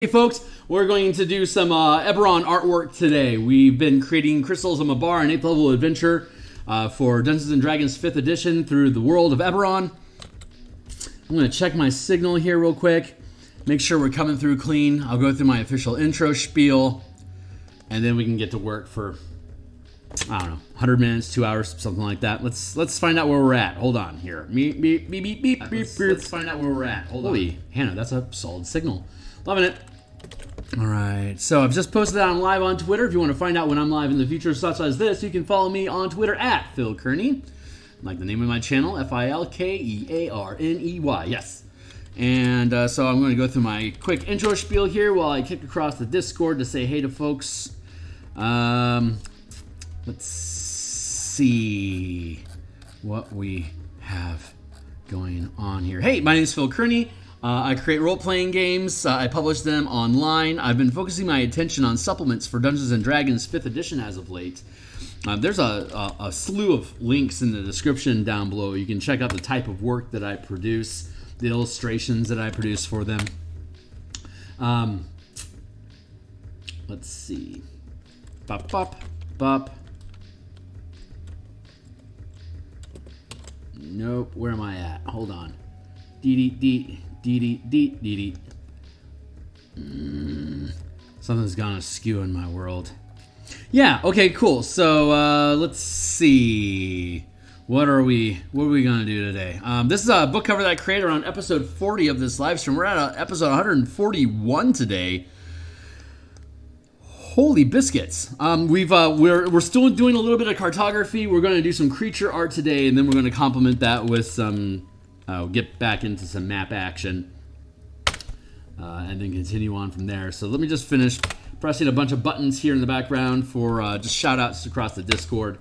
Hey folks, we're going to do some Eberron artwork today. We've been creating Crystals of Mabar, an 8th level adventure for Dungeons & Dragons 5th edition through the world of Eberron. I'm going to check my signal here real quick, make sure we're coming through clean. I'll go through my official intro spiel, and then we can get to work for, I don't know, 100 minutes, 2 hours, something like that. Let's find out where we're at. Hold on here. Let's find out where we're at. Holy Hannah, that's a solid signal. Loving it. All right, so I've just posted that on live on Twitter. If you want to find out when I'm live in the future, such as this, you can follow me on Twitter at Phil Kearney, like the name of my channel, Filkearney. Yes. And so I'm going to go through my quick intro spiel here while I kick across the Discord to say hey to folks. Let's see what we have going on here. Hey, my name is Phil Kearney. I create role-playing games. I publish them online. I've been focusing my attention on supplements for Dungeons & Dragons 5th edition as of late. There's a slew of links in the description down below. You can check out the type of work that I produce, the illustrations that I produce for them. Let's see. Bop, bop, bop. Nope, where am I at? Hold on. Dee. Something's gone askew in my world. Yeah, okay, cool. So let's see. What are we gonna do today? This is a book cover that I created around episode 40 of this live stream. We're at episode 141 today. Holy biscuits. We're still doing a little bit of cartography. We're gonna do some creature art today, and then we're gonna complement that with some get back into some map action and then continue on from there. So let me just finish pressing a bunch of buttons here in the background for just shout outs across the Discord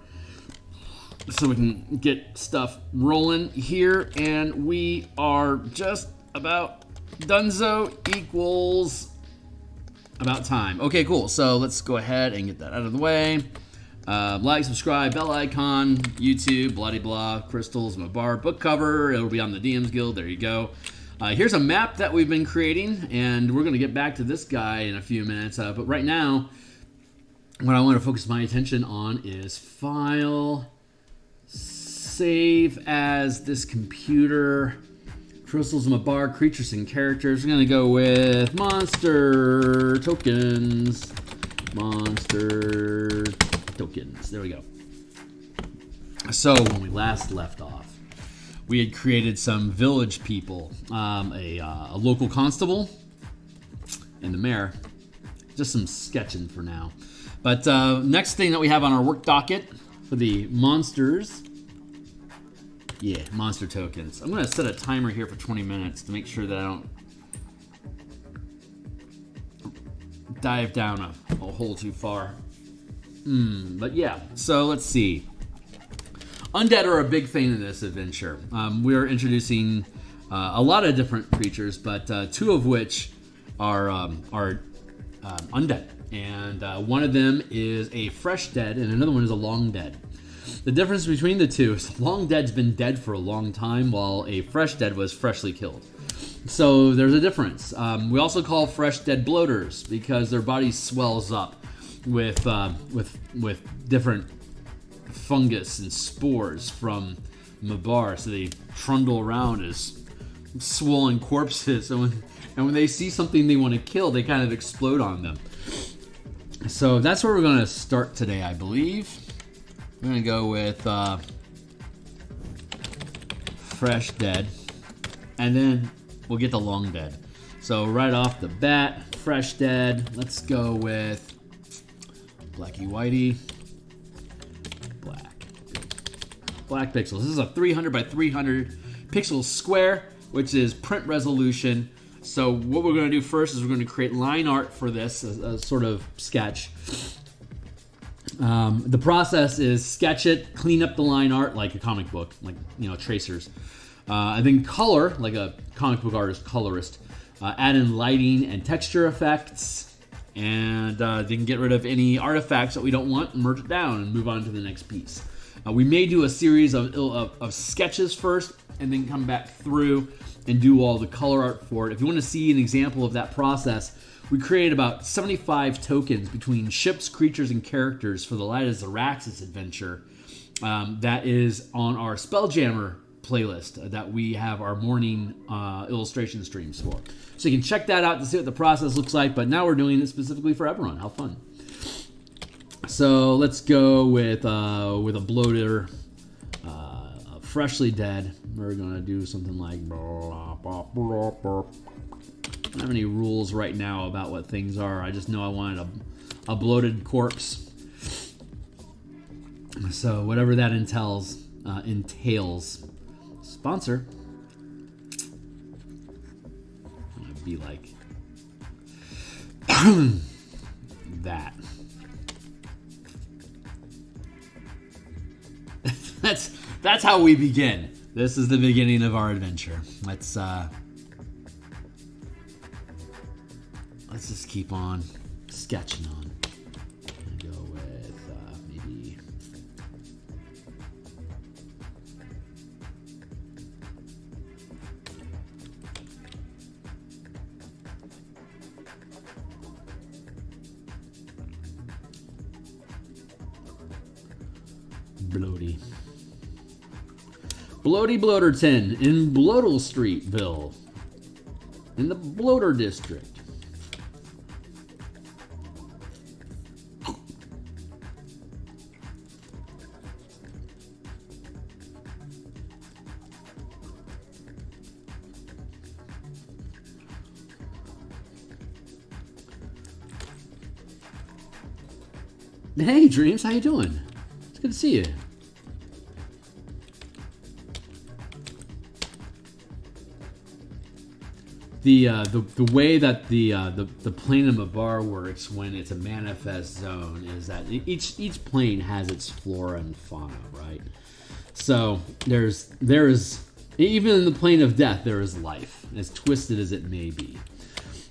so we can get stuff rolling here. And we are just about donezo equals about time. Okay, cool. So let's go ahead and get that out of the way. Like, subscribe, bell icon, YouTube, blah-de-blah, Crystals, Mabar, book cover. It'll be on the DMsGuild. There you go. Here's a map that we've been creating, and we're going to get back to this guy in a few minutes. But right now, what I want to focus my attention on is File, Save as this computer, Crystals, Mabar, Creatures and Characters. We're going to go with Monster Tokens. Monster Tokens. There we go. So when we last left off, we had created some village people, a local constable, and the mayor. Just some sketching for now. But next thing that we have on our work docket for the monsters, yeah, monster tokens. I'm going to set a timer here for 20 minutes to make sure that I don't dive down a hole too far. But yeah, so let's see. Undead are a big thing in this adventure. We're introducing a lot of different creatures, but two of which are undead. And one of them is a fresh dead, and another one is a long dead. The difference between the two is long dead's been dead for a long time, while a fresh dead was freshly killed. So there's a difference. We also call fresh dead bloaters because their body swells up with different fungus and spores from Mabar, so they trundle around as swollen corpses. And when they see something they want to kill, they kind of explode on them. So that's where we're going to start today, I believe. We're going to go with fresh dead, and then we'll get the long dead. So right off the bat, fresh dead. Let's go with Blacky Whitey. Black pixels. This is a 300 by 300 pixel square, which is print resolution. So what we're going to do first is we're going to create line art for this, a sort of sketch. The process is sketch it, clean up the line art like a comic book, like, you know, tracers. And then color, like a comic book artist, colorist. Add in lighting and texture effects. And then get rid of any artifacts that we don't want, merge it down, and move on to the next piece. We may do a series of sketches first, and then come back through and do all the color art for it. If you want to see an example of that process, We created about 75 tokens between ships, creatures, and characters for the Light as Araxis adventure. That is on our spelljammer playlist that we have our morning illustration streams for. So you can check that out to see what the process looks like, but now we're doing it specifically for Eberron. How fun. So let's go with a bloater, freshly dead. We're gonna do something like I don't have any rules right now about what things are. I just know I wanted a bloated corpse. So whatever that entails. Sponsor. I'd be like that. That's how we begin. This is the beginning of our adventure. Let's just keep on sketching on. I'm gonna go with maybe Bloaty. Bloaty Bloaterton in Bloatle Streetville in the Bloater District. Hey, Dreams, how you doing? It's good to see you. The way that the plane of Mabar works when it's a manifest zone is that each plane has its flora and fauna, right? So there is even in the plane of death there is life, as twisted as it may be.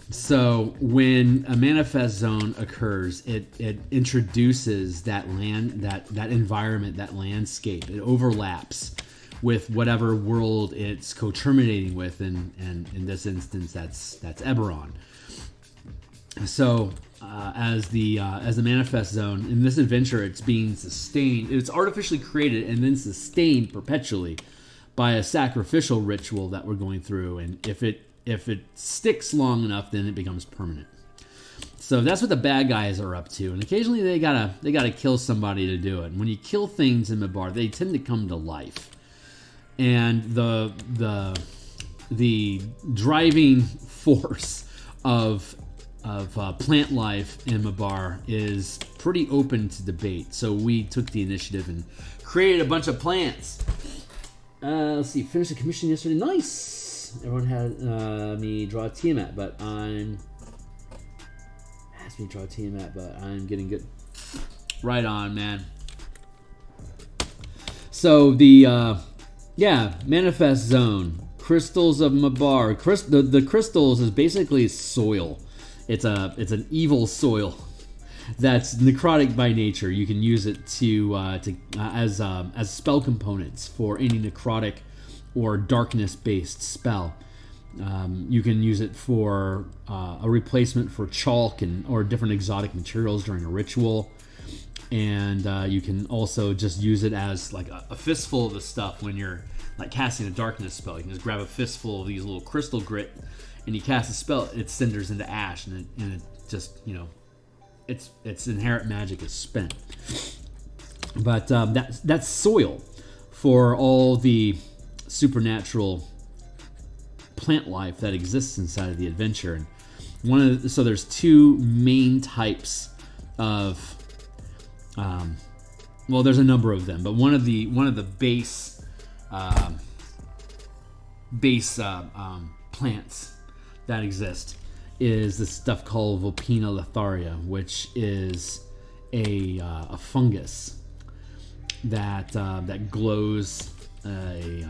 So when a manifest zone occurs, it introduces that land, that environment, that landscape. It overlaps with whatever world it's co-terminating with, and in this instance, that's Eberron. So as the manifest zone in this adventure, it's being sustained. It's artificially created and then sustained perpetually by a sacrificial ritual that we're going through, and if it sticks long enough, then it becomes permanent. So that's what the bad guys are up to, and occasionally they gotta kill somebody to do it. And when you kill things in Mabar, they tend to come to life. And the driving force of plant life in Mabar is pretty open to debate. So we took the initiative and created a bunch of plants. Let's see, finished the commission yesterday. Nice. Everyone had me draw a Tiamat, but I'm getting good. Right on, man. So the manifest zone, crystals of Mabar. The crystals is basically soil. It's an evil soil that's necrotic by nature. You can use it as spell components for any necrotic or darkness-based spell. You can use it for a replacement for chalk or different exotic materials during a ritual. And you can also just use it as like a fistful of the stuff when you're like casting a darkness spell. You can just grab a fistful of these little crystal grit and you cast a spell, it cinders into ash, and it just, its inherent magic is spent. But that's soil for all the supernatural plant life that exists inside of the adventure. And so there's two main types of there's a number of them, but one of the base plants that exist is this stuff called Vulpina Letharia, which is a fungus that glows an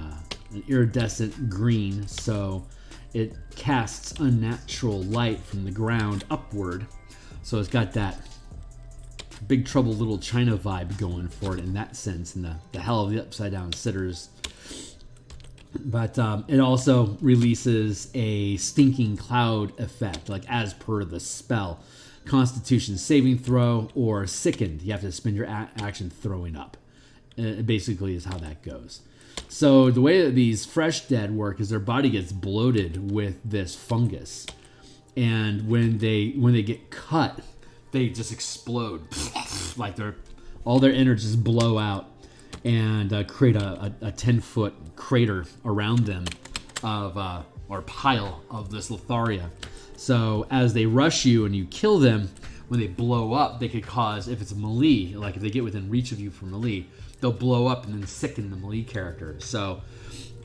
iridescent green, so it casts unnatural light from the ground upward. So it's got that Big Trouble Little China vibe going for it in that sense, and the hell of the upside down sitters But it also releases a stinking cloud effect, like as per the spell. Constitution saving throw or sickened. You have to spend your action throwing up. It basically is how that goes. So the way that these fresh dead work is their body gets bloated with this fungus. And when they get cut, they just explode. Like all their innards just blow out and create a 10-foot crater around them or pile of this Letharia. So as they rush you and you kill them, when they blow up, they could cause, if it's melee, like if they get within reach of you for melee, they'll blow up and then sicken the melee character. So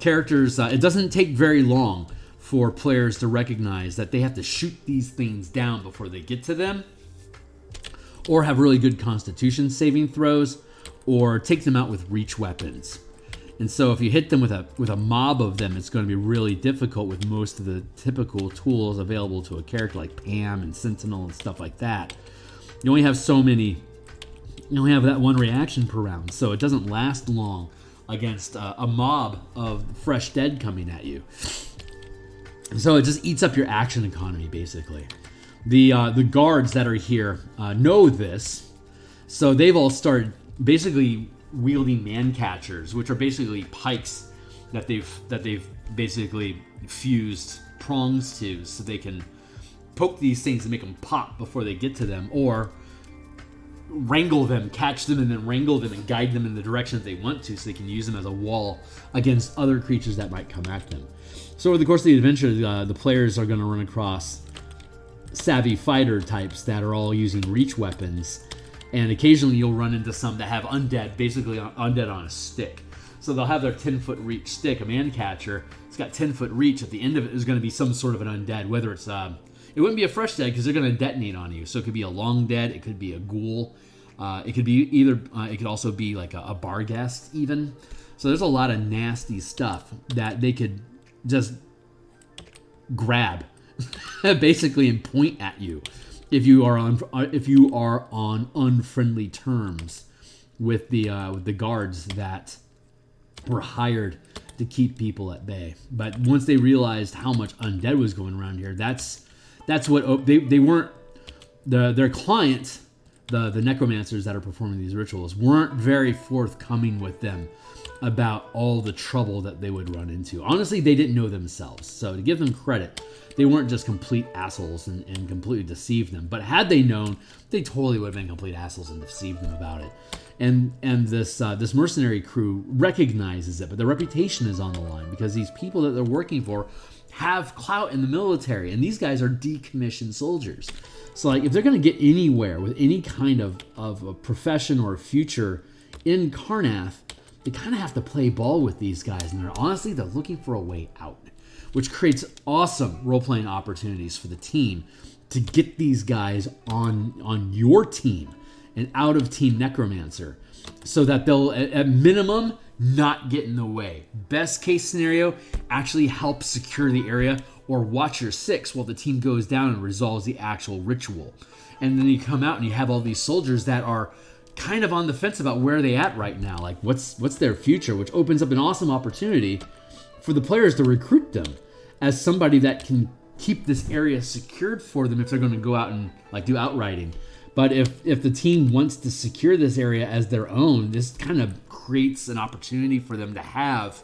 characters, it doesn't take very long for players to recognize that they have to shoot these things down before they get to them, or have really good constitution saving throws, or take them out with reach weapons. And so if you hit them with a mob of them, it's going to be really difficult with most of the typical tools available to a character like Pam and Sentinel and stuff like that. You only have so many, you only have that one reaction per round, so it doesn't last long against a mob of fresh dead coming at you. So it just eats up your action economy, basically. The guards that are here know this, so they've all started basically wielding man catchers, which are basically pikes that they've basically fused prongs to, so they can poke these things and make them pop before they get to them, or wrangle them, catch them, and then wrangle them and guide them in the direction that they want to, so they can use them as a wall against other creatures that might come at them. So over the course of the adventure, the players are going to run across savvy fighter types that are all using reach weapons, and occasionally you'll run into some that have undead, basically undead on a stick. So they'll have their 10-foot reach stick, a man catcher. It's got 10-foot reach. At the end of it is going to be some sort of an undead, whether it's it wouldn't be a fresh dead because they're going to detonate on you. So it could be a long dead, it could be a ghoul, it could be either. It could also be like a bar guest even. So there's a lot of nasty stuff that they could just grab, basically, and point at you if you are on unfriendly terms with the guards that were hired to keep people at bay. But once they realized how much undead was going around here, that's what they weren't. Their client, the necromancers that are performing these rituals, weren't very forthcoming with them about all the trouble that they would run into. Honestly, they didn't know themselves. So to give them credit, they weren't just complete assholes and completely deceived them. But had they known, they totally would have been complete assholes and deceived them about it. And this mercenary crew recognizes it, but their reputation is on the line because these people that they're working for have clout in the military, and these guys are decommissioned soldiers. So like, if they're going to get anywhere with any kind of a profession or a future in Karrnath, they kind of have to play ball with these guys, and they're looking for a way out, which creates awesome role-playing opportunities for the team to get these guys on your team, an out-of-team necromancer, so that they'll, at minimum, not get in the way. Best case scenario, actually help secure the area or watch your six while the team goes down and resolves the actual ritual. And then you come out and you have all these soldiers that are kind of on the fence about where they at right now, like what's their future, which opens up an awesome opportunity for the players to recruit them as somebody that can keep this area secured for them if they're going to go out and like do outriding. But if the team wants to secure this area as their own, this kind of creates an opportunity for them to have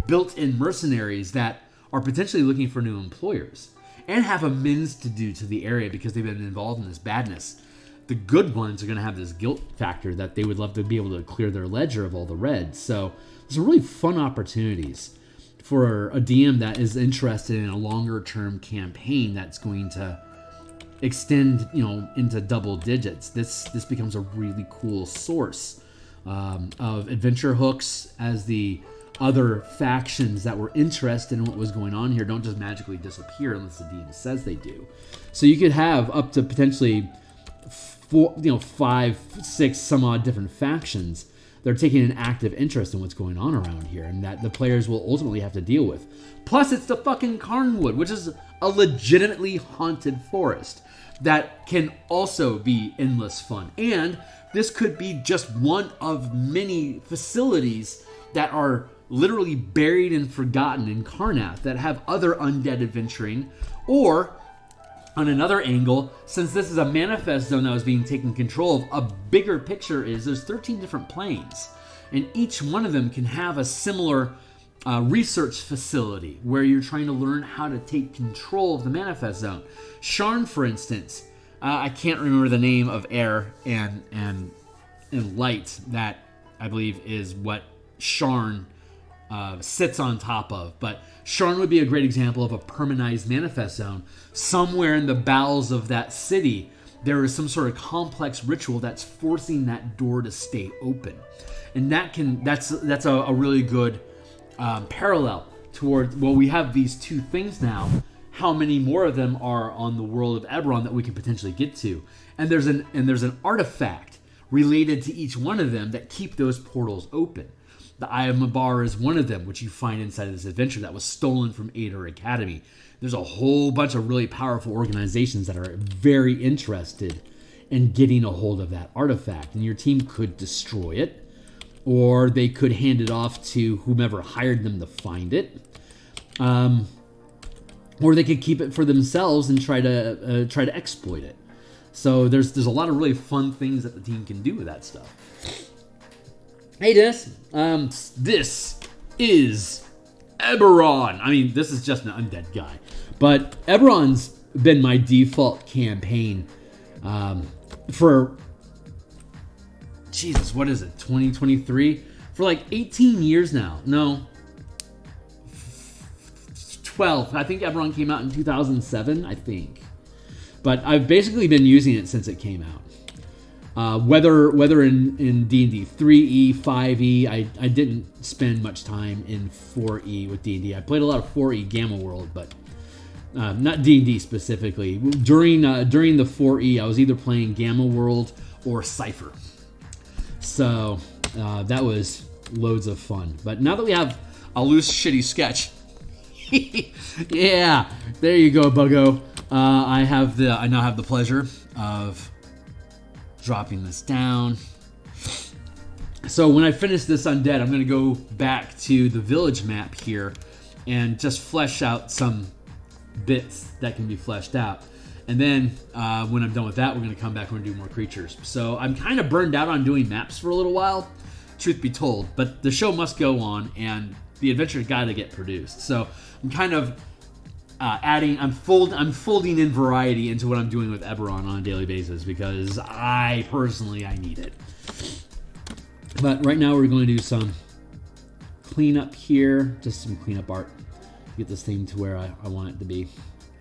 built-in mercenaries that are potentially looking for new employers and have amends to do to the area because they've been involved in this badness. The good ones are going to have this guilt factor that they would love to be able to clear their ledger of all the red. So there's some really fun opportunities for a DM that is interested in a longer term campaign that's going to extend, into double digits. This becomes a really cool source of adventure hooks, as the other factions that were interested in what was going on here don't just magically disappear unless the DM says they do. So you could have up to potentially 5, 6, some odd different factions. They're taking an active interest in what's going on around here, and that the players will ultimately have to deal with. Plus, it's the fucking Carnwood, which is a legitimately haunted forest that can also be endless fun. And this could be just one of many facilities that are literally buried and forgotten in Karnath that have other undead adventuring. Or, on another angle, since this is a manifest zone that was being taken control of, a bigger picture is there's 13 different planes. And each one of them can have a similar research facility where you're trying to learn how to take control of the manifest zone. Sharn, for instance, I can't remember the name of air and light that I believe is what Sharn sits on top of. But Sharn would be a great example of a permanized manifest zone. Somewhere in the bowels of that city, there is some sort of complex ritual that's forcing that door to stay open. And that's a really good parallel toward, well, we have these two things now. How many more of them are on the world of Eberron that we can potentially get to? And there's an artifact related to each one of them that keep those portals open. The Eye of Mabar is one of them, which you find inside of this adventure that was stolen from Ader Academy. There's a whole bunch of really powerful organizations that are very interested in getting a hold of that artifact. And your team could destroy it, or they could hand it off to whomever hired them to find it. Or they could keep it for themselves and try to exploit it. So there's a lot of really fun things that the team can do with that stuff. Hey, Dennis. This is Eberron. I mean, this is just an undead guy. But Eberron's been my default campaign for, Jesus, what is it, 2023? For like 18 years now. No, 12. I think Eberron came out in 2007, I think. But I've basically been using it since it came out. Whether in D&D 3E, 5E, I didn't spend much time in 4E with D&D. I played a lot of 4E Gamma World, but not D&D specifically. During the 4E, I was either playing Gamma World or Cypher. So that was loads of fun. But now that we have a loose, shitty sketch, yeah, there you go, Buggo. I now have the pleasure of dropping this down. So when I finish this undead, I'm going to go back to the village map here and just flesh out some bits that can be fleshed out. And then when I'm done with that, we're going to come back and do more creatures. So I'm kind of burned out on doing maps for a little while, truth be told. But the show must go on, and the adventure's got to get produced. So I'm kind of I'm folding in variety into what I'm doing with Eberron on a daily basis because I need it. But right now we're going to do some cleanup here, just some cleanup art, get this thing to where I want it to be,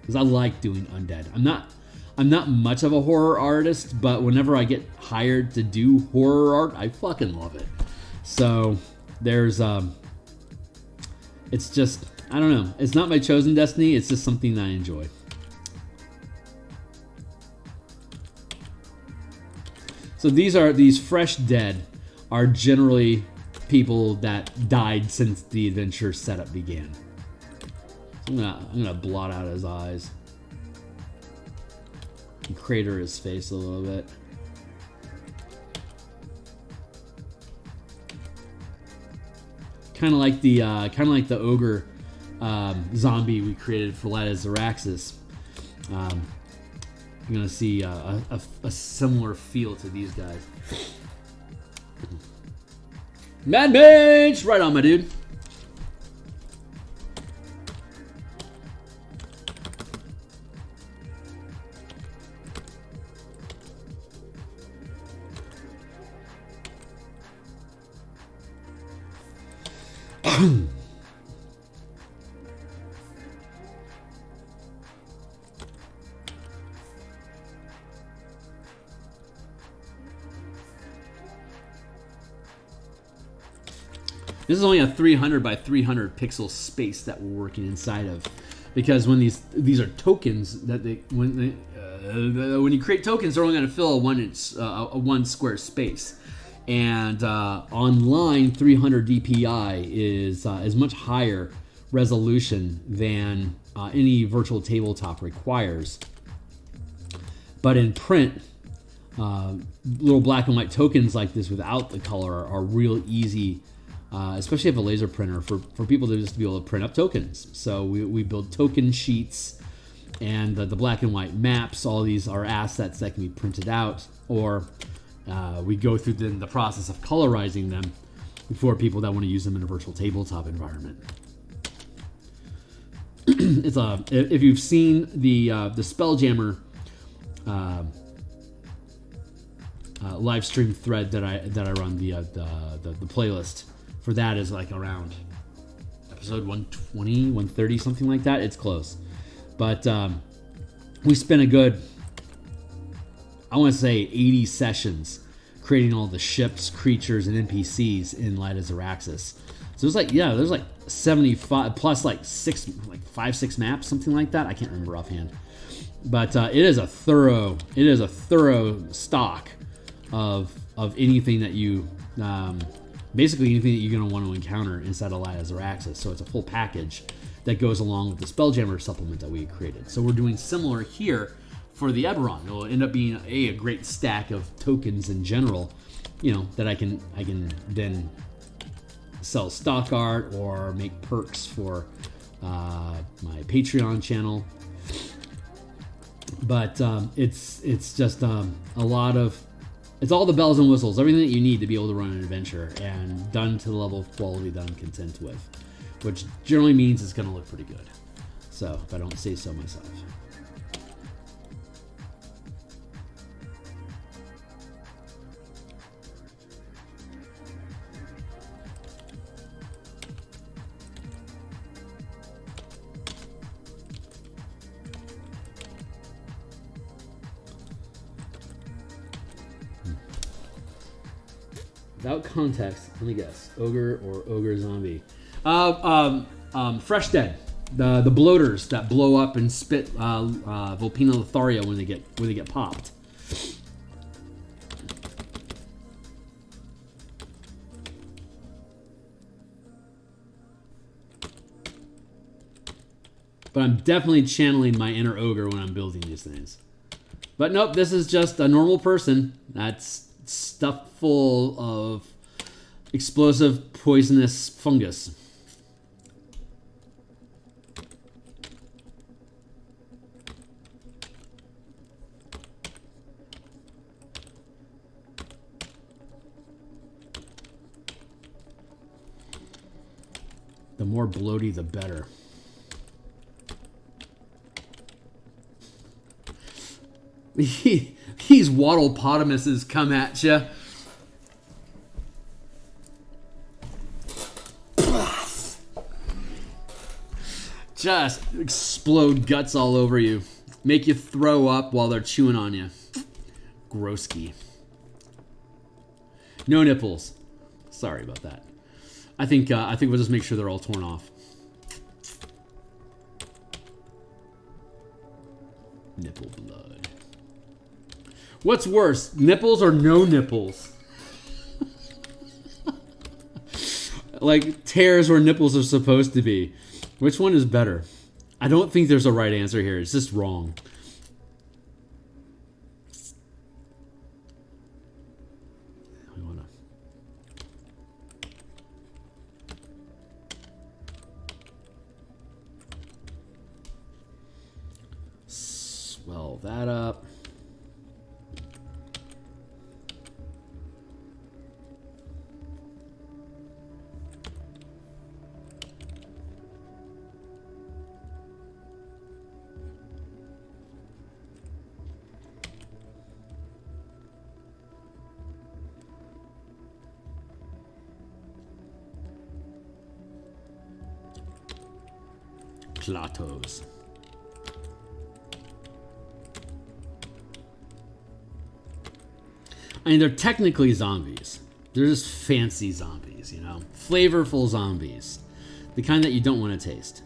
because I like doing undead. I'm not much of a horror artist, but whenever I get hired to do horror art, I fucking love it. So there's it's just, I don't know. It's not my chosen destiny. It's just something that I enjoy. So these fresh dead are generally people that died since the adventure setup began. So I'm gonna blot out his eyes and crater his face a little bit. Kind of like the ogre zombie we created for Lada Zaraxis. You're gonna see a similar feel to these guys. Mad Mage, right on, my dude. This is only a 300 by 300 pixel space that we're working inside of, because when these are tokens that when you create tokens, they're only going to fill a 1 square space, and online 300 DPI is much higher resolution than any virtual tabletop requires. But in print, little black and white tokens like this without the color are real easy especially have a laser printer for people to just be able to print up tokens. So we build token sheets and the black and white maps. All these are assets that can be printed out, or we go through the process of colorizing them for people that want to use them in a virtual tabletop environment. If you've seen the spelljammer live stream thread that I run, the playlist for that is like around episode 120, 130, something like that. It's close, but we spent a good, I want to say 80 sessions creating all the ships, creatures, and NPCs in Light as Araxis. So there's like 75 plus like 5-6 maps, something like that. I can't remember offhand, but it is a thorough stock of anything that you basically anything that you're going to want to encounter inside of Light as Araxis. So it's a full package that goes along with the Spelljammer supplement that we created. So we're doing similar here for the Eberron. It'll end up being a great stack of tokens in general, that I can then sell stock art or make perks for my Patreon channel. But it's just a lot of, it's all the bells and whistles, everything that you need to be able to run an adventure, and done to the level of quality that I'm content with, which generally means it's going to look pretty good. So if I don't say so myself. Without context, let me guess. Ogre or ogre zombie. Fresh Dead. The bloaters that blow up and spit Vulpina Lotharia when they get popped. But I'm definitely channeling my inner ogre when I'm building these things. But nope, this is just a normal person that's stuffed full of explosive, poisonous fungus. The more bloaty, the better. These waddlepotamuses come at you. Just explode guts all over you. Make you throw up while they're chewing on you. Grosky. No nipples. Sorry about that. I think we'll just make sure they're all torn off. Nipple blood. What's worse, nipples or no nipples? Like tears where nipples are supposed to be. Which one is better? I don't think there's a right answer here. It's just wrong. We wanna... swell that up. Platos. I mean, they're technically zombies. They're just fancy zombies, flavorful zombies. The kind that you don't want to taste.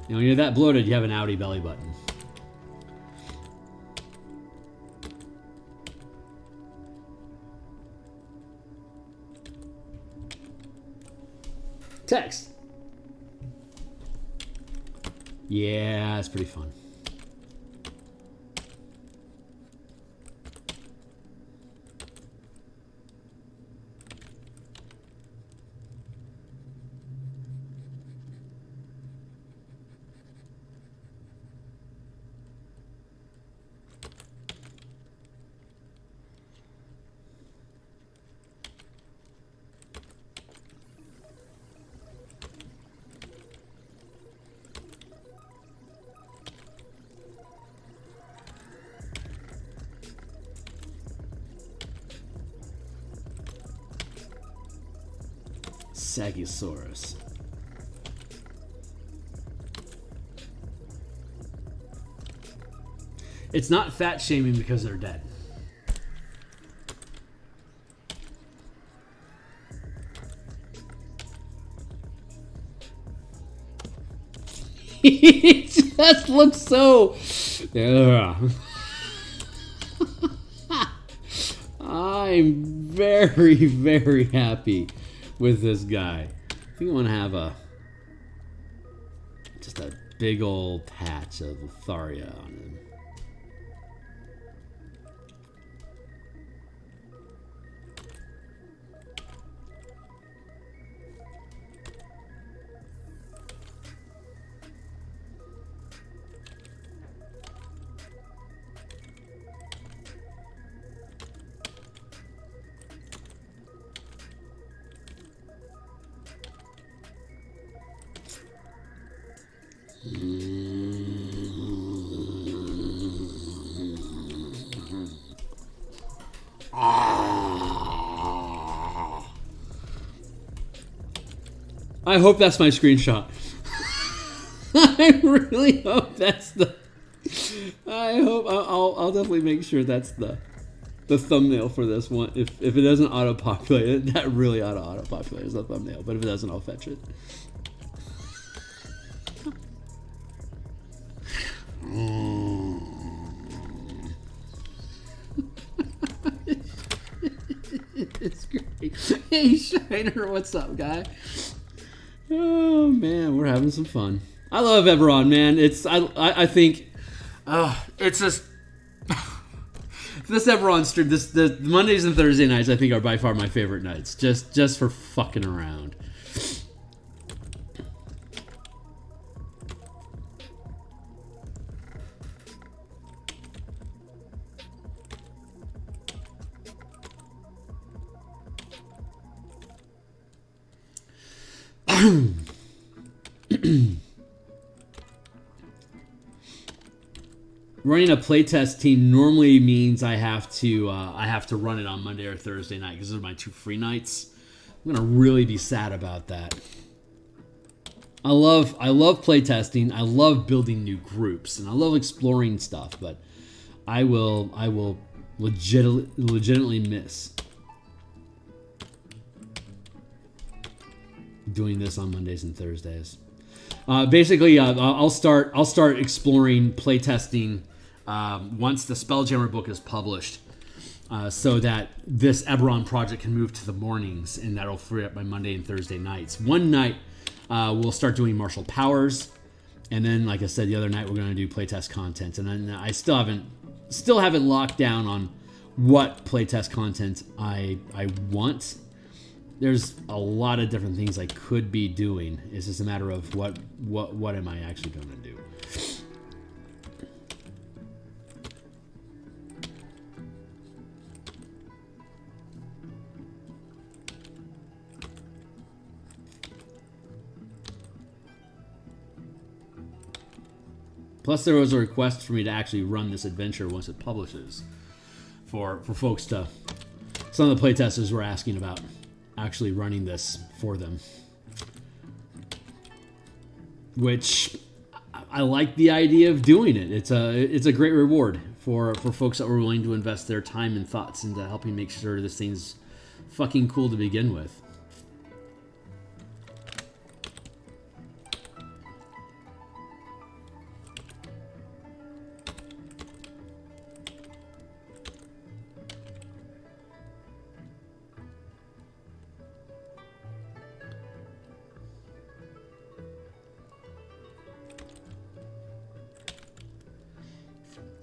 When you're that bloated, you have an outie belly button. Text. Yeah, it's pretty fun. Sagisaurus. It's not fat shaming because they're dead. It just looks so... I'm very, very happy with this guy. I think I want to have just a big old patch of Theurgy on him. I hope that's my screenshot. I really hope that's the... I hope... I'll definitely make sure that's the thumbnail for this one. If it doesn't auto-populate it, that really ought to auto-populate as a thumbnail. But if it doesn't, I'll fetch it. It's great. Hey, Shiner, what's up, guy? Oh man, we're having some fun. I love Eberron, man. I think it's just this Eberron stream. The Mondays and Thursday nights I think are by far my favorite nights. Just for fucking around. Running a playtest team normally means I have to run it on Monday or Thursday night because those are my 2 free nights. I'm gonna really be sad about that. I love playtesting. I love building new groups and I love exploring stuff, but I will legitimately miss doing this on Mondays and Thursdays. Basically, I'll start exploring playtesting once the Spelljammer book is published, so that this Eberron project can move to the mornings, and that'll free up my Monday and Thursday nights. One night we'll start doing martial powers, and then, like I said, the other night we're going to do playtest content, and then I still haven't locked down on what playtest content I want. There's a lot of different things I could be doing. It's just a matter of what am I actually going to do. Plus, there was a request for me to actually run this adventure once it publishes, for folks to. Some of the playtesters were asking about actually running this for them, which I like the idea of doing it. It's a great reward for folks that were willing to invest their time and thoughts into helping make sure this thing's fucking cool to begin with.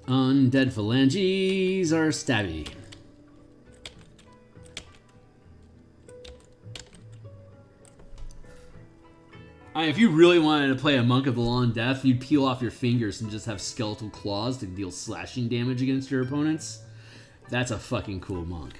Undead phalanges are stabby. If you really wanted to play a Monk of the Long Death, you'd peel off your fingers and just have skeletal claws to deal slashing damage against your opponents. That's a fucking cool monk.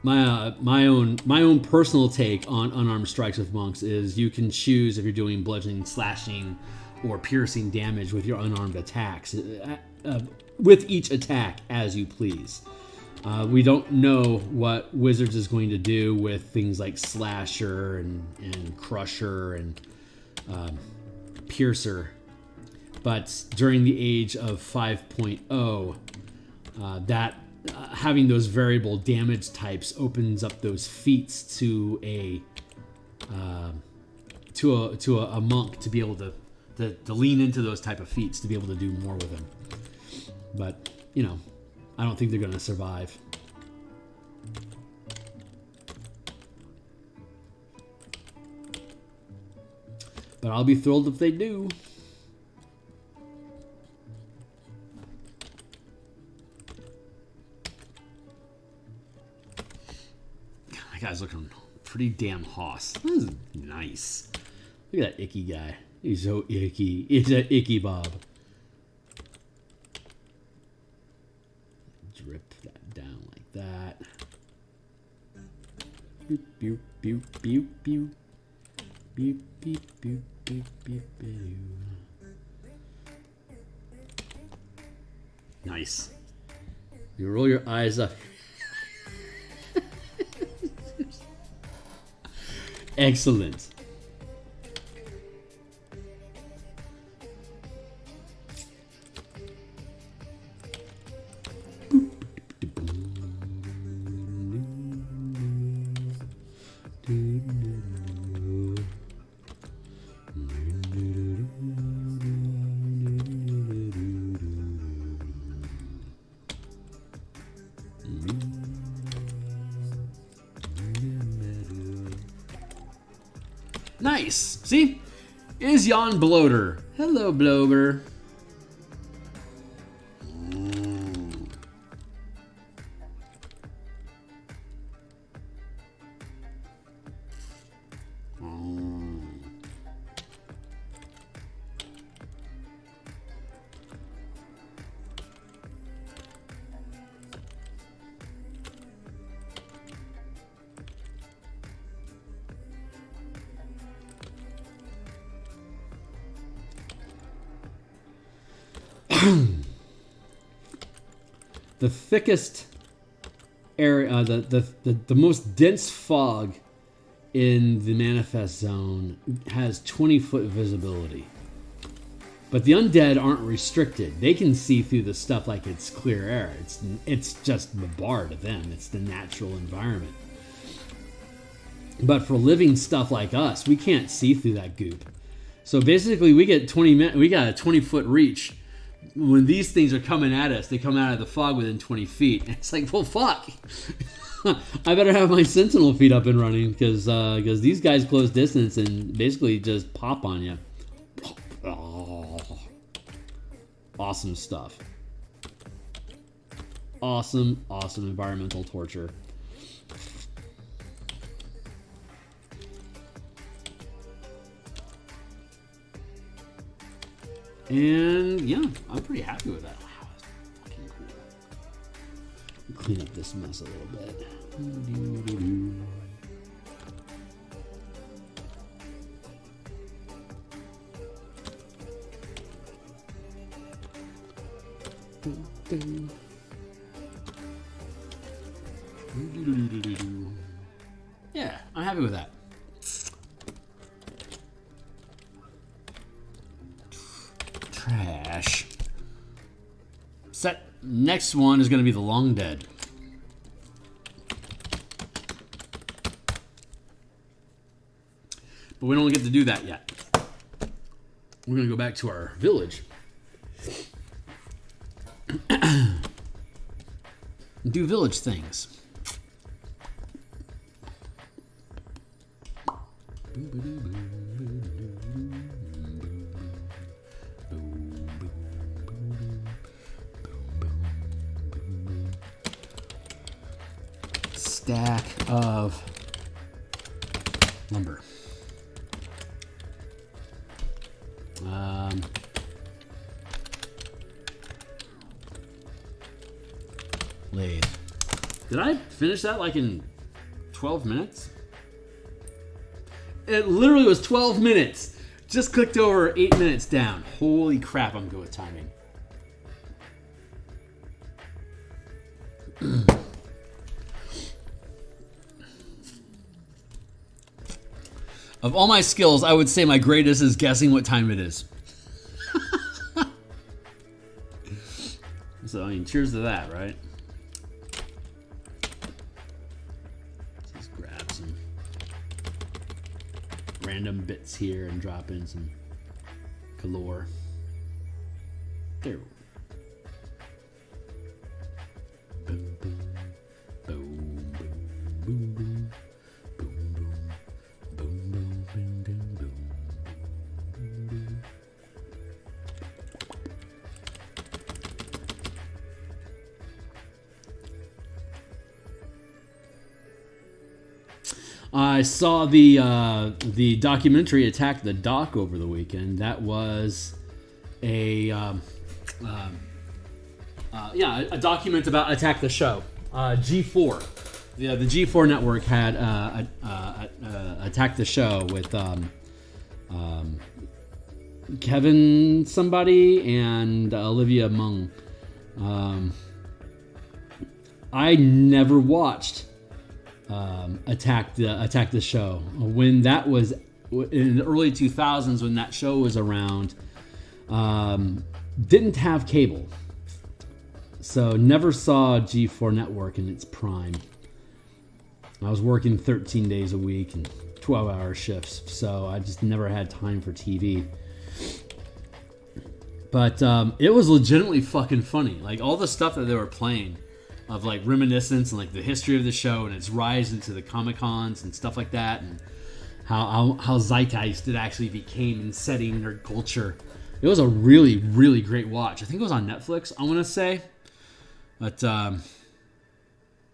My own personal take on unarmed strikes with monks is you can choose if you're doing bludgeoning, slashing, or piercing damage with your unarmed attacks, with each attack as you please. We don't know what Wizards is going to do with things like Slasher and Crusher and Piercer, but during the age of 5.0, having those variable damage types opens up those feats to a monk to be able to lean into those type of feats to be able to do more with them. But you know, I don't think they're going to survive. But I'll be thrilled if they do. That guy's looking pretty damn hoss. This is nice. Look at that icky guy. He's so icky. He's an icky Bob. Drip that down like that. Boop, boop, boop, boop, boop. Beep, beep, boop, beep, beep, beep. Nice. You roll your eyes up. Excellent. Nice. See? Is yon bloater. Hello, bloater. The thickest area, the most dense fog in the manifest zone has 20-foot visibility. But the undead aren't restricted. They can see through the stuff like it's clear air. It's just the bar to them. It's the natural environment. But for living stuff like us, we can't see through that goop. So basically, we got a 20-foot reach. When these things are coming at us, they come out of the fog within 20 feet. And it's like, well, fuck. I better have my sentinel feet up and running because these guys close distance and basically just pop on you. Oh. Awesome stuff. Awesome environmental torture. And yeah, I'm pretty happy with that. Wow, that's fucking cool. Clean up this mess a little bit. Yeah, I'm happy with that. Trash. Next one is going to be the Long Dead. But we don't get to do that yet. We're going to go back to our village. Do village things. stack of lumber. Lathe. Did I finish that like in 12 minutes? It literally was 12 minutes. Just clicked over 8 minutes down. Holy crap, I'm good with timing. Of all my skills, I would say my greatest is guessing what time it is. So, I mean, cheers to that, right? Just grab some random bits here and drop in some galore. There. Boom, boom, boom, boom, boom, boom. I saw the documentary Attack the Dock over the weekend. That was a document about Attack the Show. G4, the G4 network had Attack the Show with Kevin somebody and Olivia Mung. I never watched Attack the Show. When that was in the early 2000s, when that show was around, didn't have cable, so never saw G4 Network in its prime. I was working 13 days a week and 12-hour shifts, so I just never had time for TV. But it was legitimately fucking funny. Like all the stuff that they were playing of like reminiscence and like the history of the show and its rise into the Comic-Cons and stuff like that, and how zeitgeist it actually became in setting their culture. It was a really, really great watch. I think it was on Netflix, I want to say. But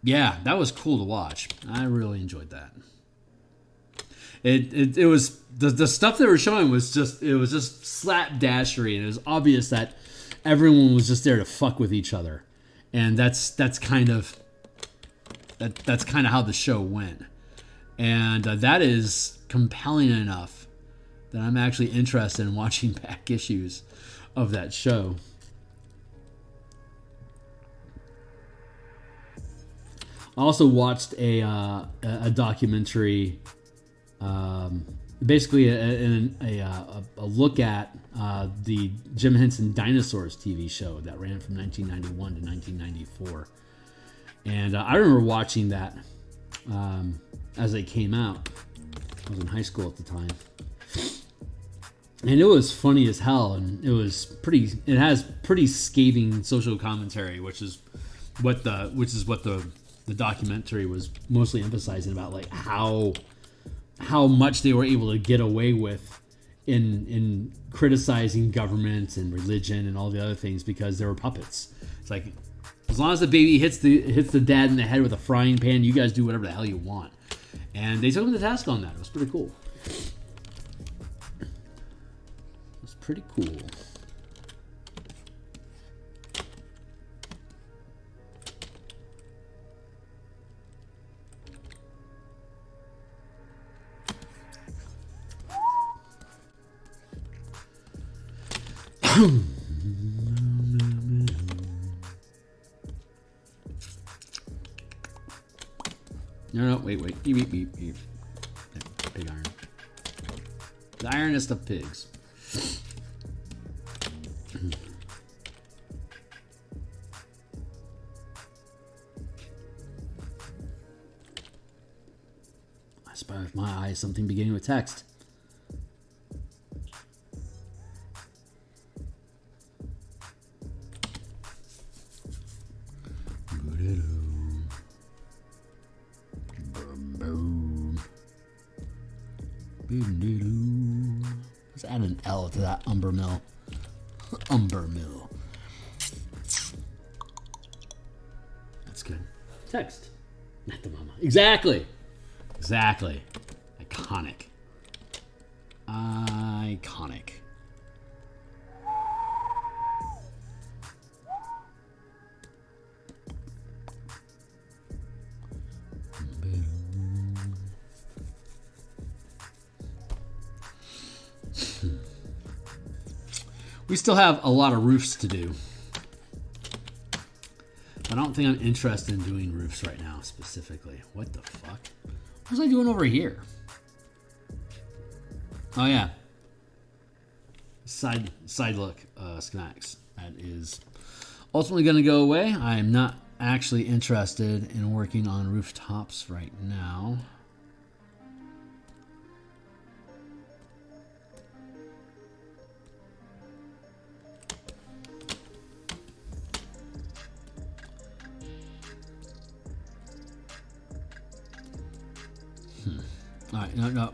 yeah, that was cool to watch. I really enjoyed that. It was the stuff they were showing was just slapdashery, and it was obvious that everyone was just there to fuck with each other. And that's kind of how the show went, and that is compelling enough that I'm actually interested in watching back issues of that show. I also watched a documentary, basically a look at the Jim Henson Dinosaurs TV show that ran from 1991 to 1994. And I remember watching that as it came out. I was in high school at the time. And it was funny as hell, and it has pretty scathing social commentary, which is what the documentary was mostly emphasizing about, like how much they were able to get away with in criticizing government and religion and all the other things because they were puppets. It's like, as long as the baby hits the dad in the head with a frying pan, you guys do whatever the hell you want. And they took him to task on that. It was pretty cool. It was pretty cool. No, wait. Beep. Pig iron. The ironest of pigs. I spy with my eyes something beginning with text. Let's add an L to that Umber Mill. Umber Mill. That's good. Text. Not the mama. Exactly. Exactly. Iconic. Iconic. We still have a lot of roofs to do. I don't think I'm interested in doing roofs right now, specifically. What the fuck? What was I doing over here? Oh, yeah. Side look schematics. That is ultimately going to go away. I am not actually interested in working on rooftops right now. All right, no,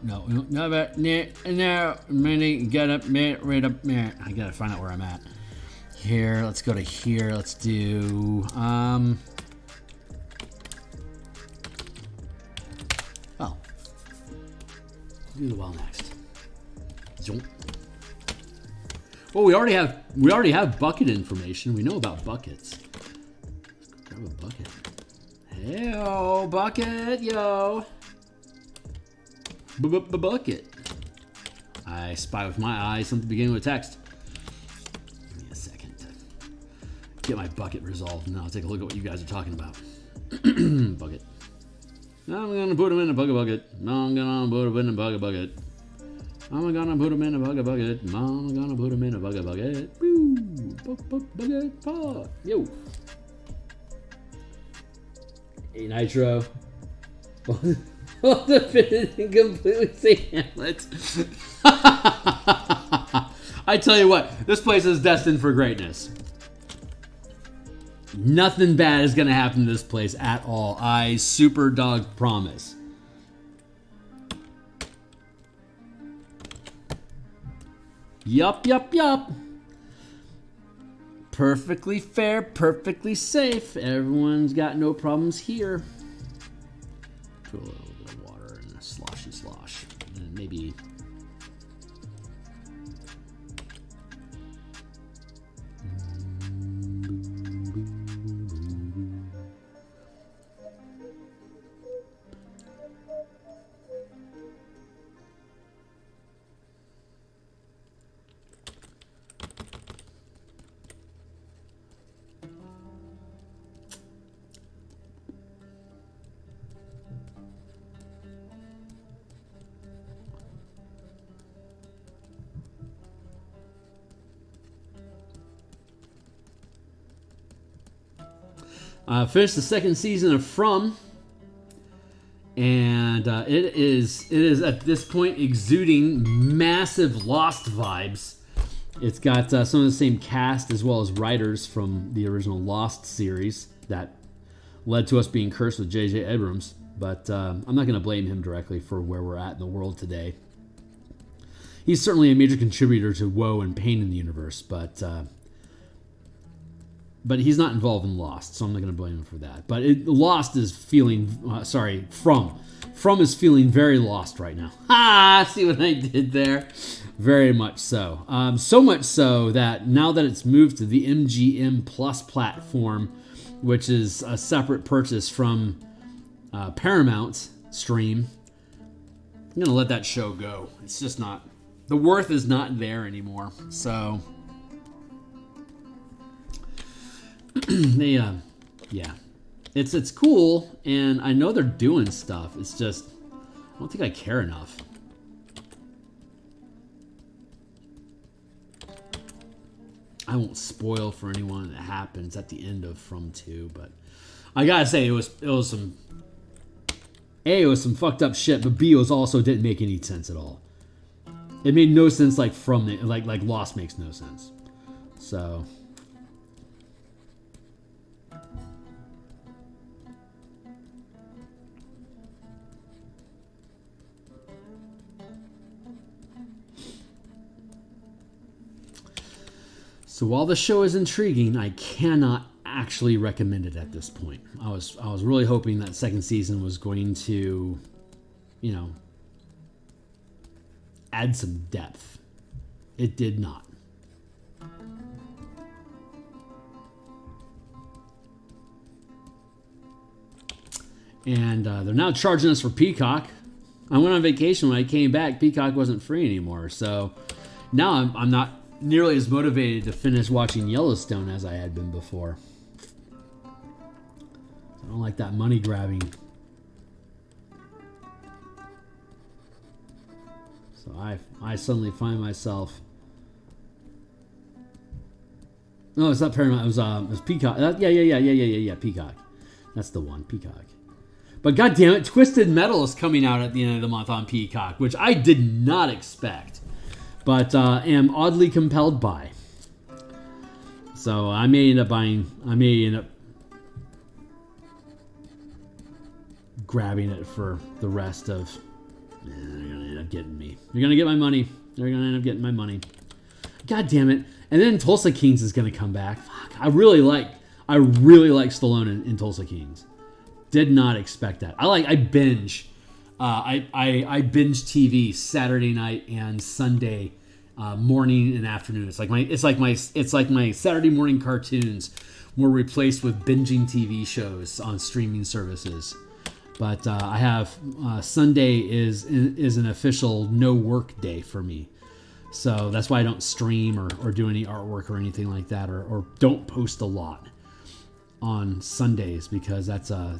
mini, get up, right up, I gotta find out where I'm at. Here, let's go to here. Let's do, oh, do the well next. Well, we already have bucket information. We know about buckets. Let's grab a bucket. Hey-o, bucket, yo. Bucket. I spy with my eyes something beginning with text. Give me a second to get my bucket resolved, and then I'll take a look at what you guys are talking about. Bucket. I'm gonna put them in a bucket. I'm gonna put them in a bucket. I'm gonna put them in a bucket. I'm gonna put them in a bucket. Woo! Bucket pot. Yo. Hey, Nitro. The fit and completely say Hamlet. I tell you what, this place is destined for greatness. Nothing bad is gonna happen to this place at all. I super dog promise. Yup. Perfectly fair, perfectly safe. Everyone's got no problems here. Put a little bit of water and a sloshy slosh. And maybe... finished the second season of From, and it is at this point exuding massive Lost vibes. It's got some of the same cast as well as writers from the original Lost series that led to us being cursed with J.J. Abrams, but I'm not going to blame him directly for where we're at in the world today. He's certainly a major contributor to woe and pain in the universe, but he's not involved in Lost, so I'm not going to blame him for that. But Lost is feeling, From is feeling very lost right now. Ha! See what I did there? Very much so. So much so that now that it's moved to the MGM Plus platform, which is a separate purchase from Paramount Stream, I'm going to let that show go. It's just not, the worth is not there anymore. So... yeah, it's cool, and I know they're doing stuff. It's just I don't think I care enough. I won't spoil for anyone that happens at the end of From 2, but I gotta say it was some A, it was some fucked up shit, but B, it was also didn't make any sense at all. It made no sense like like Lost makes no sense. So. So while the show is intriguing, I cannot actually recommend it at this point. I was really hoping that second season was going to, you know, add some depth. It did not. And they're now charging us for Peacock. I went on vacation. When I came back, Peacock wasn't free anymore. So now I'm not nearly as motivated to finish watching Yellowstone as I had been before. I don't like that money grabbing. So I suddenly find myself. No, it's not Paramount. It was Peacock. Yeah. Peacock. That's the one. Peacock. But goddamn it, Twisted Metal is coming out at the end of the month on Peacock, which I did not expect, but am oddly compelled by. So I may end up grabbing it for the rest of. They're gonna end up getting me. They're gonna get my money. They're gonna end up getting my money. God damn it! And then Tulsa Kings is gonna come back. Fuck! I really like Stallone in Tulsa Kings. Did not expect that. I binge. I binge TV Saturday night and Sunday morning and afternoon. It's like my Saturday morning cartoons were replaced with binging TV shows on streaming services. But I have Sunday is an official no work day for me. So that's why I don't stream or do any artwork or anything like that, or don't post a lot on Sundays, because that's a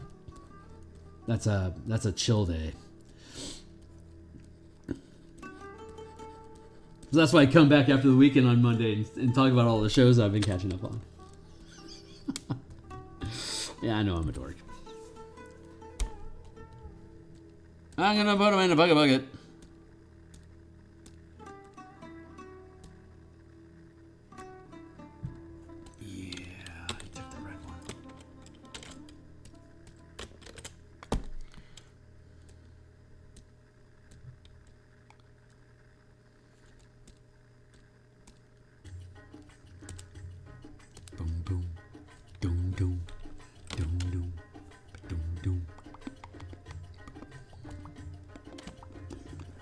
chill day. So that's why I come back after the weekend on Monday and talk about all the shows I've been catching up on. Yeah, I know I'm a dork. I'm gonna put them in a bucket.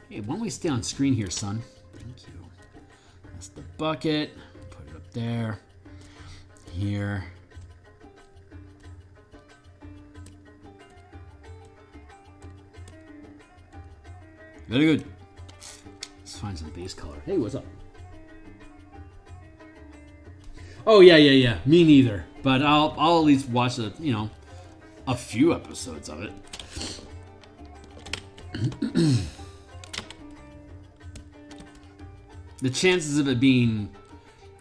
Hey, why don't we stay on screen here, son? Thank you. That's the bucket. Put it up there. Here. Very good. Let's find some base color. Hey, what's up? Oh, yeah. Me neither. But I'll at least watch a few episodes of it. The chances of it being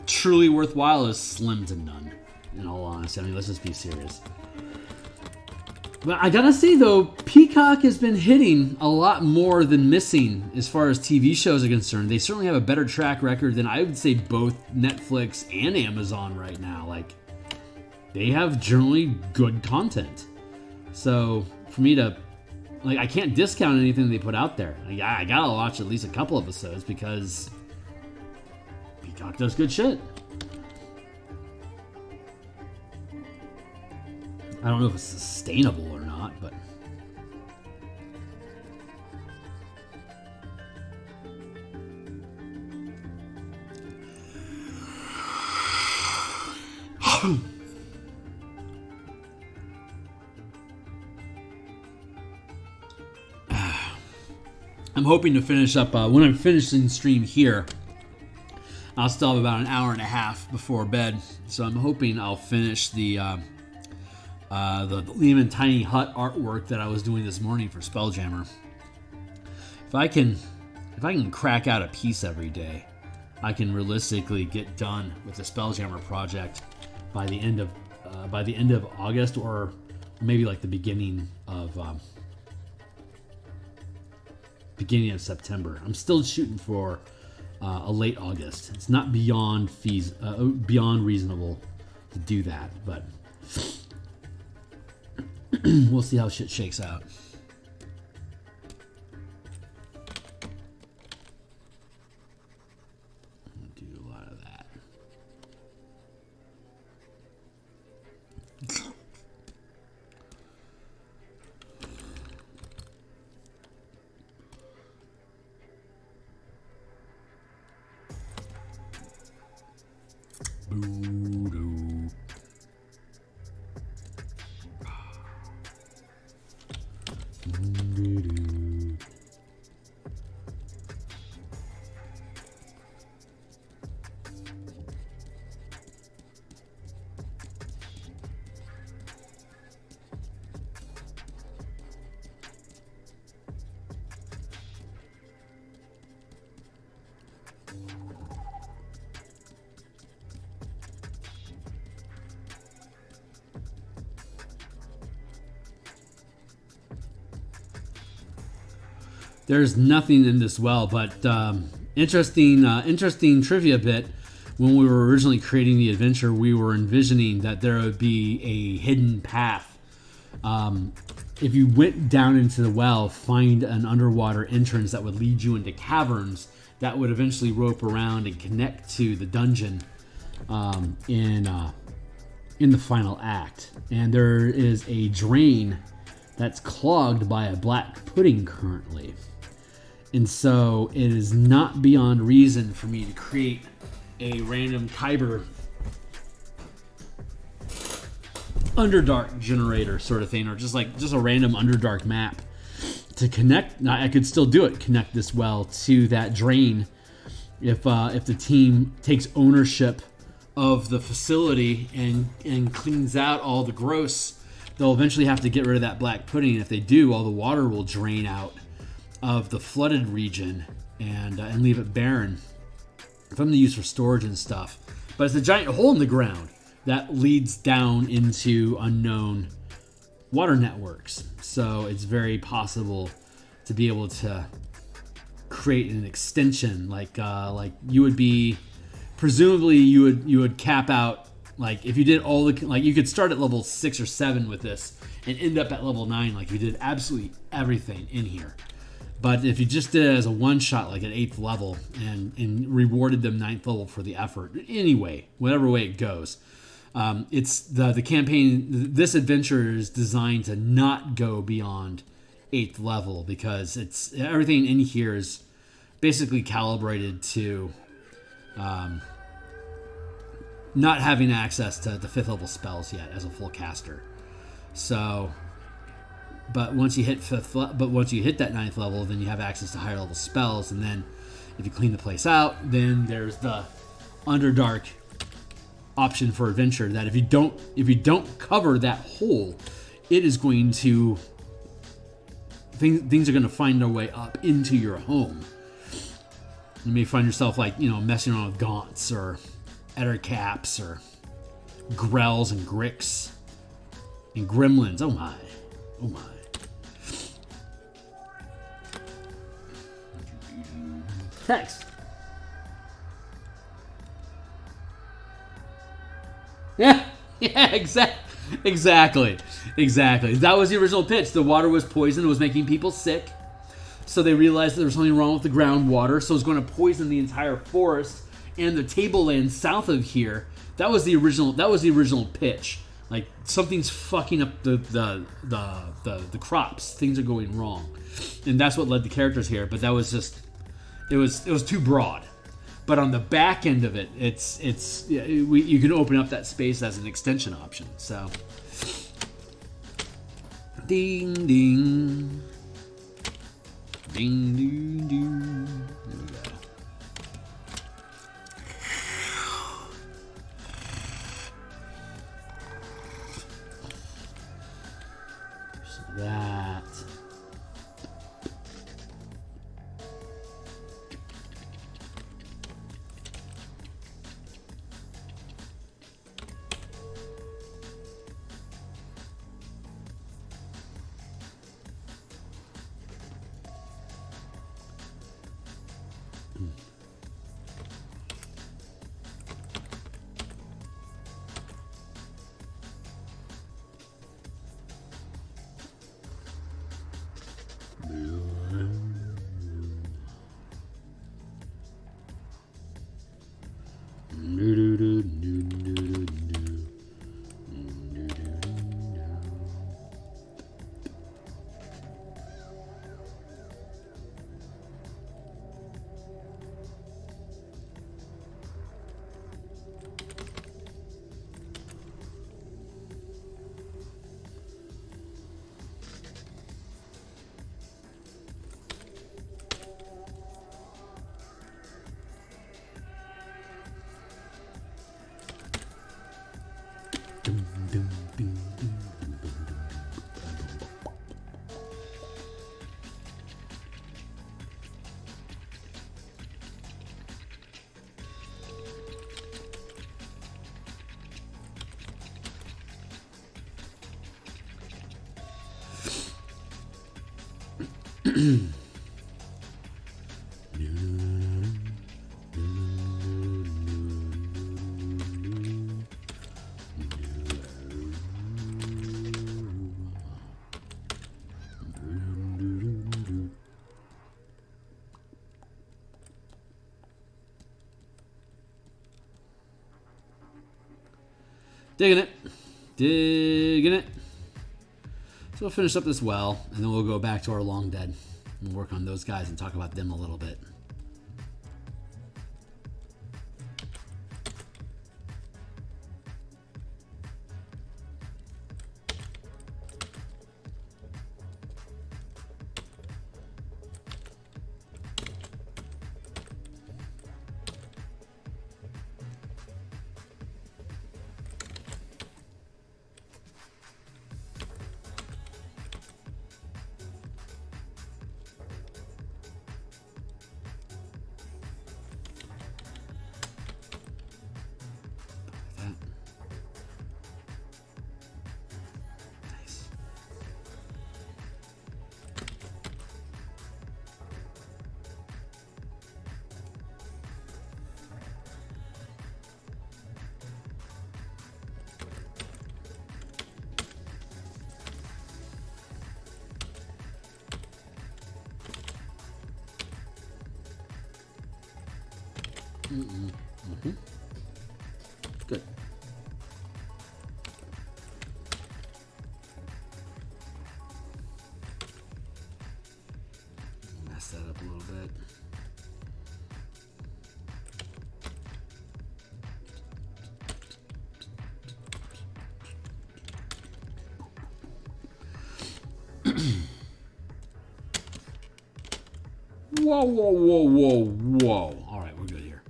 truly worthwhile is slim to none, in all honesty. I mean, let's just be serious. But I gotta say, though, Peacock has been hitting a lot more than missing as far as TV shows are concerned. They certainly have a better track record than, I would say, both Netflix and Amazon right now. Like, they have generally good content. So, for me to, I can't discount anything they put out there. I gotta watch at least a couple episodes because Peacock does good shit. I don't know if it's sustainable or not, but I'm hoping to finish up when I'm finishing stream here. I'll still have about an hour and a half before bed, so I'm hoping I'll finish the Liam and Tiny Hut artwork that I was doing this morning for Spelljammer. If I can crack out a piece every day, I can realistically get done with the Spelljammer project by the end of August, or maybe like the beginning of September. I'm still shooting for a late August. It's not beyond reasonable to do that, but we'll see how shit shakes out. Do a lot of that. There's nothing in this well, but interesting trivia bit. When we were originally creating the adventure, we were envisioning that there would be a hidden path. If you went down into the well, find an underwater entrance that would lead you into caverns that would eventually rope around and connect to the dungeon in the final act. And there is a drain that's clogged by a black pudding currently. And so it is not beyond reason for me to create a random Kyber Underdark generator sort of thing, or just a random Underdark map to connect. Now, I could still do it, connect this well to that drain. If the team takes ownership of the facility and cleans out all the gross, they'll eventually have to get rid of that black pudding. And if they do, all the water will drain out of the flooded region and leave it barren for them to use for storage and stuff. But it's a giant hole in the ground that leads down into unknown water networks. So it's very possible to be able to create an extension like you would be, presumably you would cap out, like if you did all the, like you could start at level 6 or 7 with this and end up at level 9, like you did absolutely everything in here. But if you just did it as a one-shot, like at 8th level, and rewarded them 9th level for the effort, anyway, whatever way it goes, it's the campaign. This adventure is designed to not go beyond 8th level because it's everything in here is basically calibrated to not having access to the 5th level spells yet as a full caster. So. But once you hit that 9th level, then you have access to higher level spells, and then if you clean the place out, then there's the Underdark option for adventure. That if you don't cover that hole, it is going to things are going to find their way up into your home. You may find yourself messing around with gaunts or ettercaps or grells and gricks and gremlins. Oh my. Text. Yeah, exactly. That was the original pitch. The water was poisoned. It was making people sick. So they realized that there was something wrong with the groundwater. So it was going to poison the entire forest and the tableland south of here. That was the original pitch. Like something's fucking up the crops. Things are going wrong, and that's what led the characters here. But that was just it was too broad. But on the back end of it, you can open up that space as an extension option. So, ding ding, ding ding ding. There we go. That. Digging it. Digging it. So we'll finish up this well, and then we'll go back to our long dead and work on those guys and talk about them a little bit. Mm-hmm. Good. Mess that up a little bit. Whoa, whoa, whoa, whoa, whoa. All right, we're good here.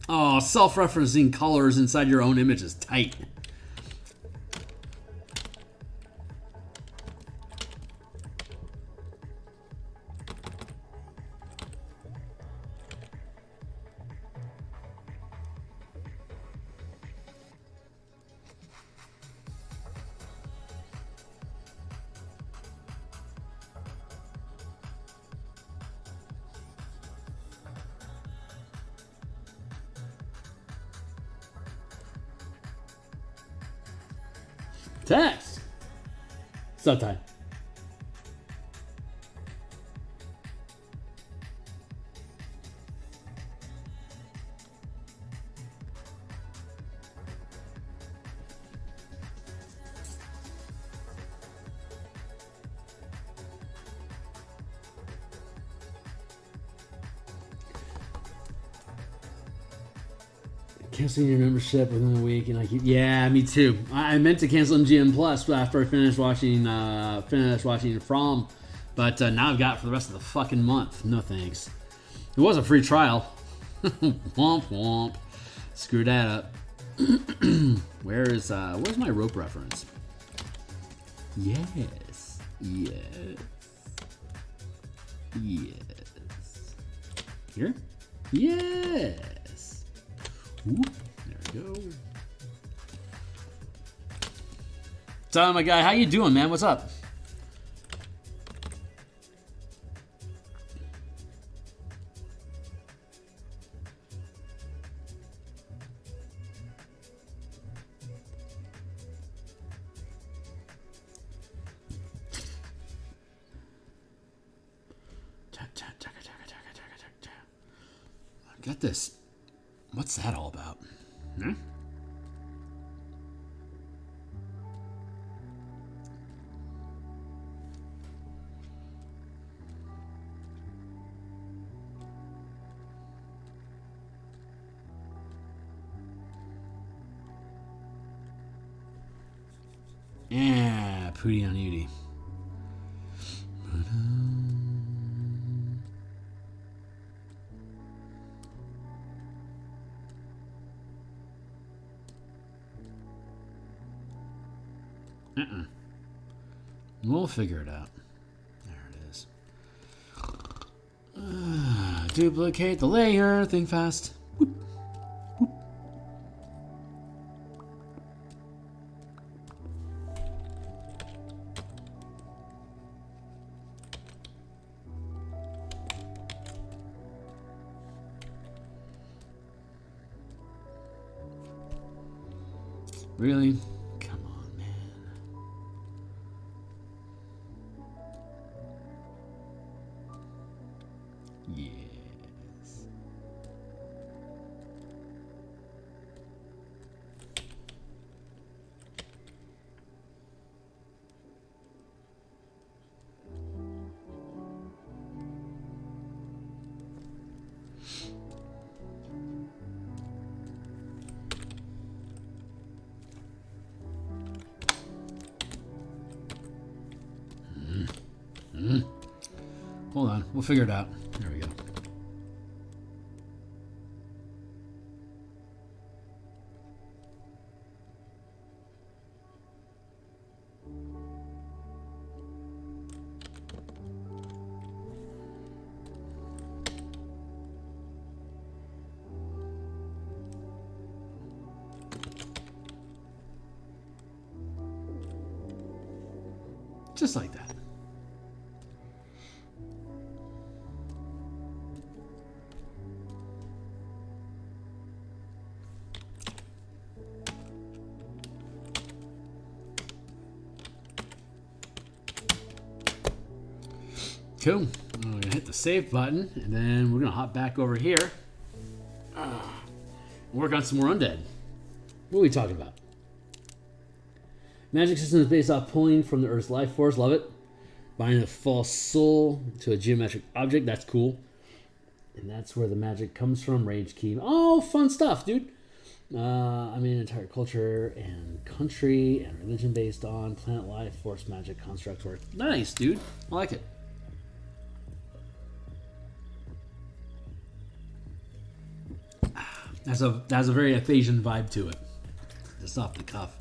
Oh, self-referencing colors inside your own image is tight. Text. Subtime. Canceling your membership within a week, and I keep, yeah, me too. I meant to cancel MGM Plus after I finished watching From, but now I've got it for the rest of the fucking month. No thanks. It was a free trial. Womp womp. Screw that up. Where's my rope reference? Yes. Here? Yes. Ooh, there we go. So, my guy, how you doing, man? What's up? I got this. What's that all about? Hmm? Yeah, Pooty on Udy. We'll figure it out. There it is. Duplicate the layer. Think fast. Whoop. Whoop. Really? Come on, man. Yes. Hold on, we'll figure it out. There we go. Just like that. Cool. I'm going to hit the save button, and then we're going to hop back over here. Work on some more undead. What are we talking about? Magic system is based off pulling from the Earth's life force. Love it. Binding a false soul to a geometric object. That's cool. And that's where the magic comes from. Rage key. Oh, fun stuff, dude. I mean, an entire culture and country and religion based on planet life force magic construct work. Nice, dude. I like it. That's a very Ephesian vibe to it. Just off the cuff.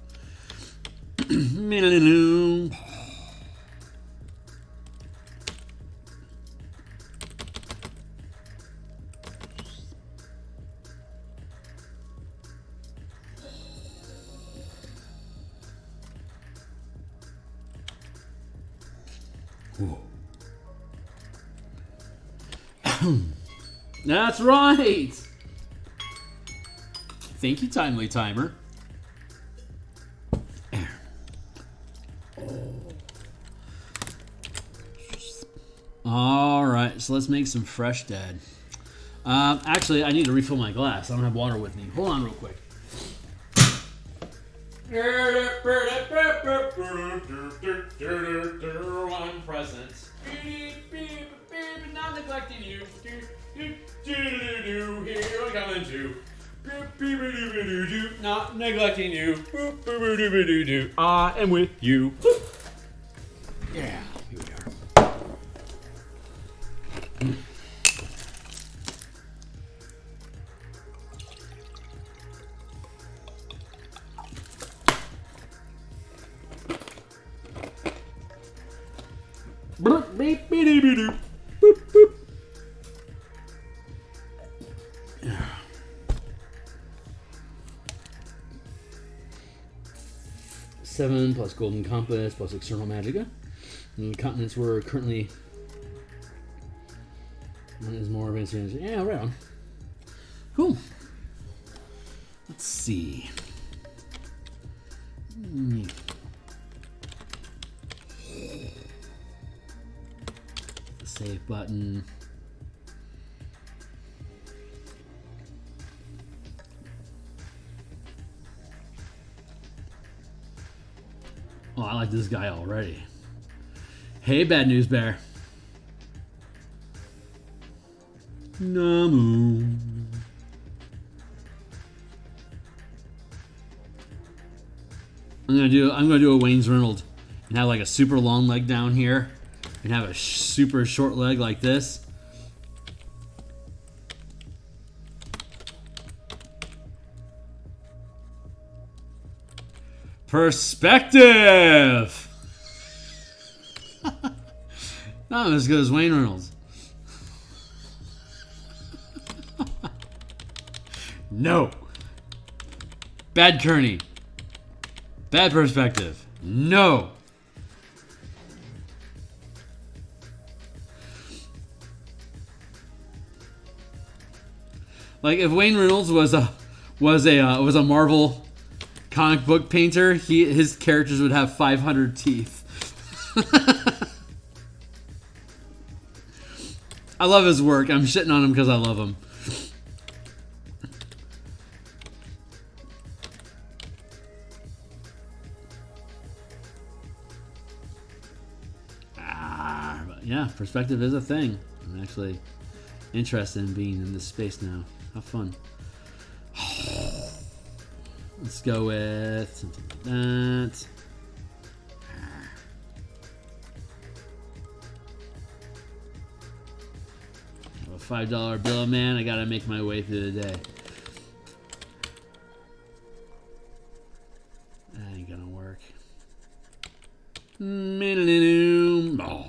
That's right. Thank you, Timely Timer. All right, so let's make some fresh dead. Actually, I need to refill my glass. I don't have water with me. Hold on real quick. I'm present. Not neglecting you. Here I come into. Not neglecting you. I am with you. Yeah, here we are. Beep, beep, beep, beep, beep. Boop, boop. 7 plus golden compass plus external magicka. And the continents we're currently. One is more advanced. Yeah, right on. Cool. Let's see. The save button. Oh, I like this guy already. Hey, Bad News Bear. Namu. I'm gonna do a Wayne's Reynolds and have like a super long leg down here and have a super short leg like this. Perspective. Not as good as Wayne Reynolds. No. Bad Kearney. Bad perspective. No. Like if Wayne Reynolds was a Marvel Comic book painter. His characters would have 500 teeth. I love his work. I'm shitting on him because I love him. But yeah, perspective is a thing. I'm actually interested in being in this space now. Have fun. Let's go with something like that. A $5 bill, man. I gotta make my way through the day. That ain't gonna work. Oh.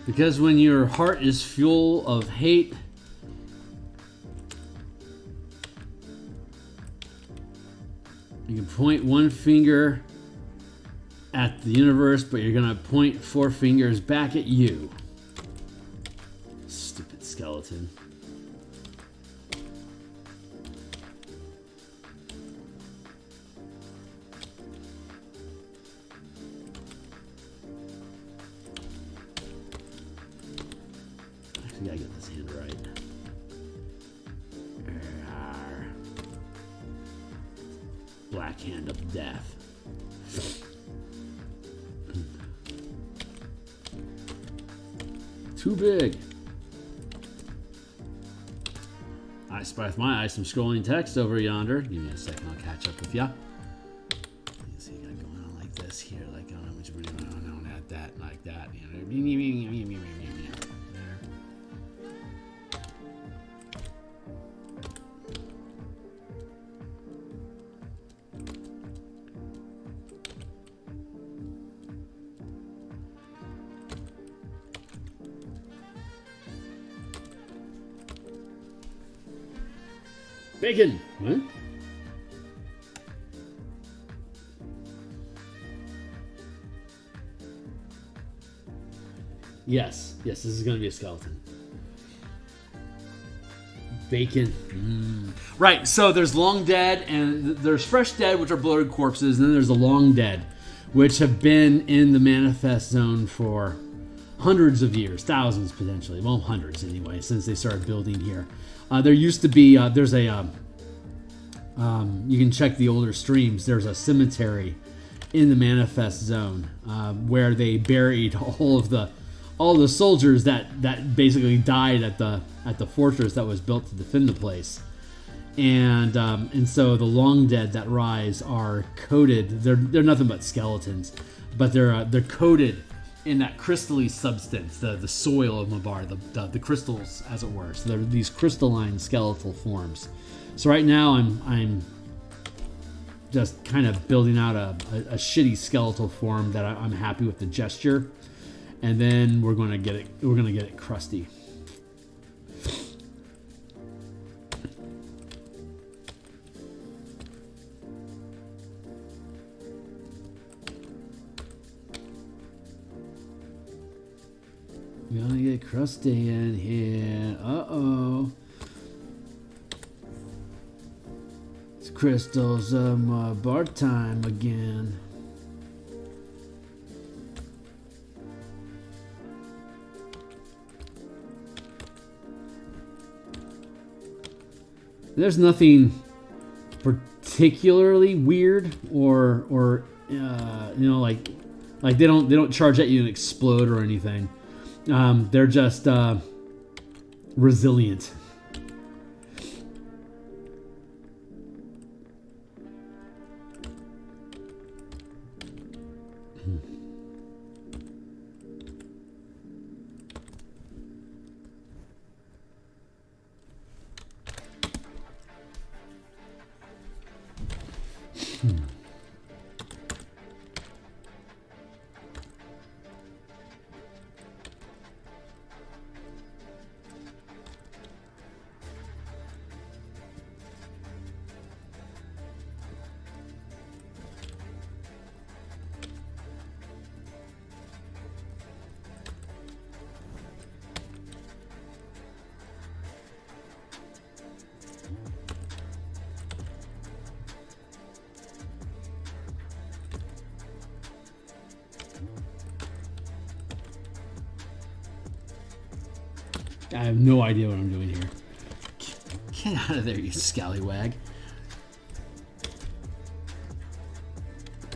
Because when your heart is full of hate, you can point one finger at the universe, but you're gonna point 4 fingers back at you. Stupid skeleton. I gotta get this hand right. Black hand of death. Too big. I spy with my eye some scrolling text over yonder. Give me a second, I'll catch up with ya. You see, I got going on like this here, like I don't know how much money I don't add that, like that. You know. Bacon! What? Yes, this is going to be a skeleton. Bacon. Right, so there's long dead and there's fresh dead, which are bloated corpses, and then there's the long dead, which have been in the manifest zone for hundreds of years, thousands potentially, well, hundreds anyway, since they started building here. There used to be, there's a, you can check the older streams, there's a cemetery in the manifest zone where they buried all the soldiers that basically died at the fortress that was built to defend the place. And so the long dead that rise are coated, they're nothing but skeletons, but they're coated in that crystally substance, the soil of Mabar, the crystals, as it were. So they're these crystalline skeletal forms. So right now I'm just kind of building out a shitty skeletal form that I'm happy with the gesture, and then we're gonna get it crusty. We're gonna get Crustacean here. Uh-oh. It's crystals bar time again. There's nothing particularly weird or you know, like they don't charge at you and explode or anything. They're just resilient. I have no idea what I'm doing here. Get out of there, you scallywag.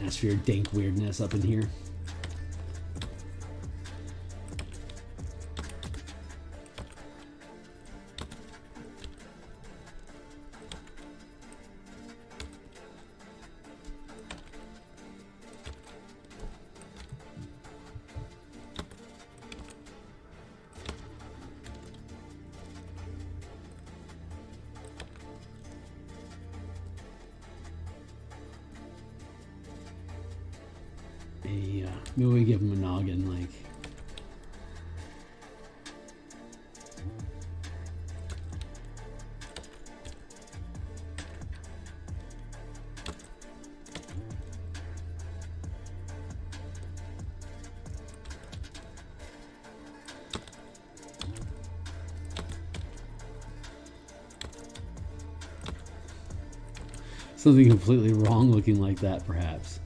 As for your dank weirdness up in here. Maybe we give him a noggin, like. Something completely wrong looking like that, perhaps.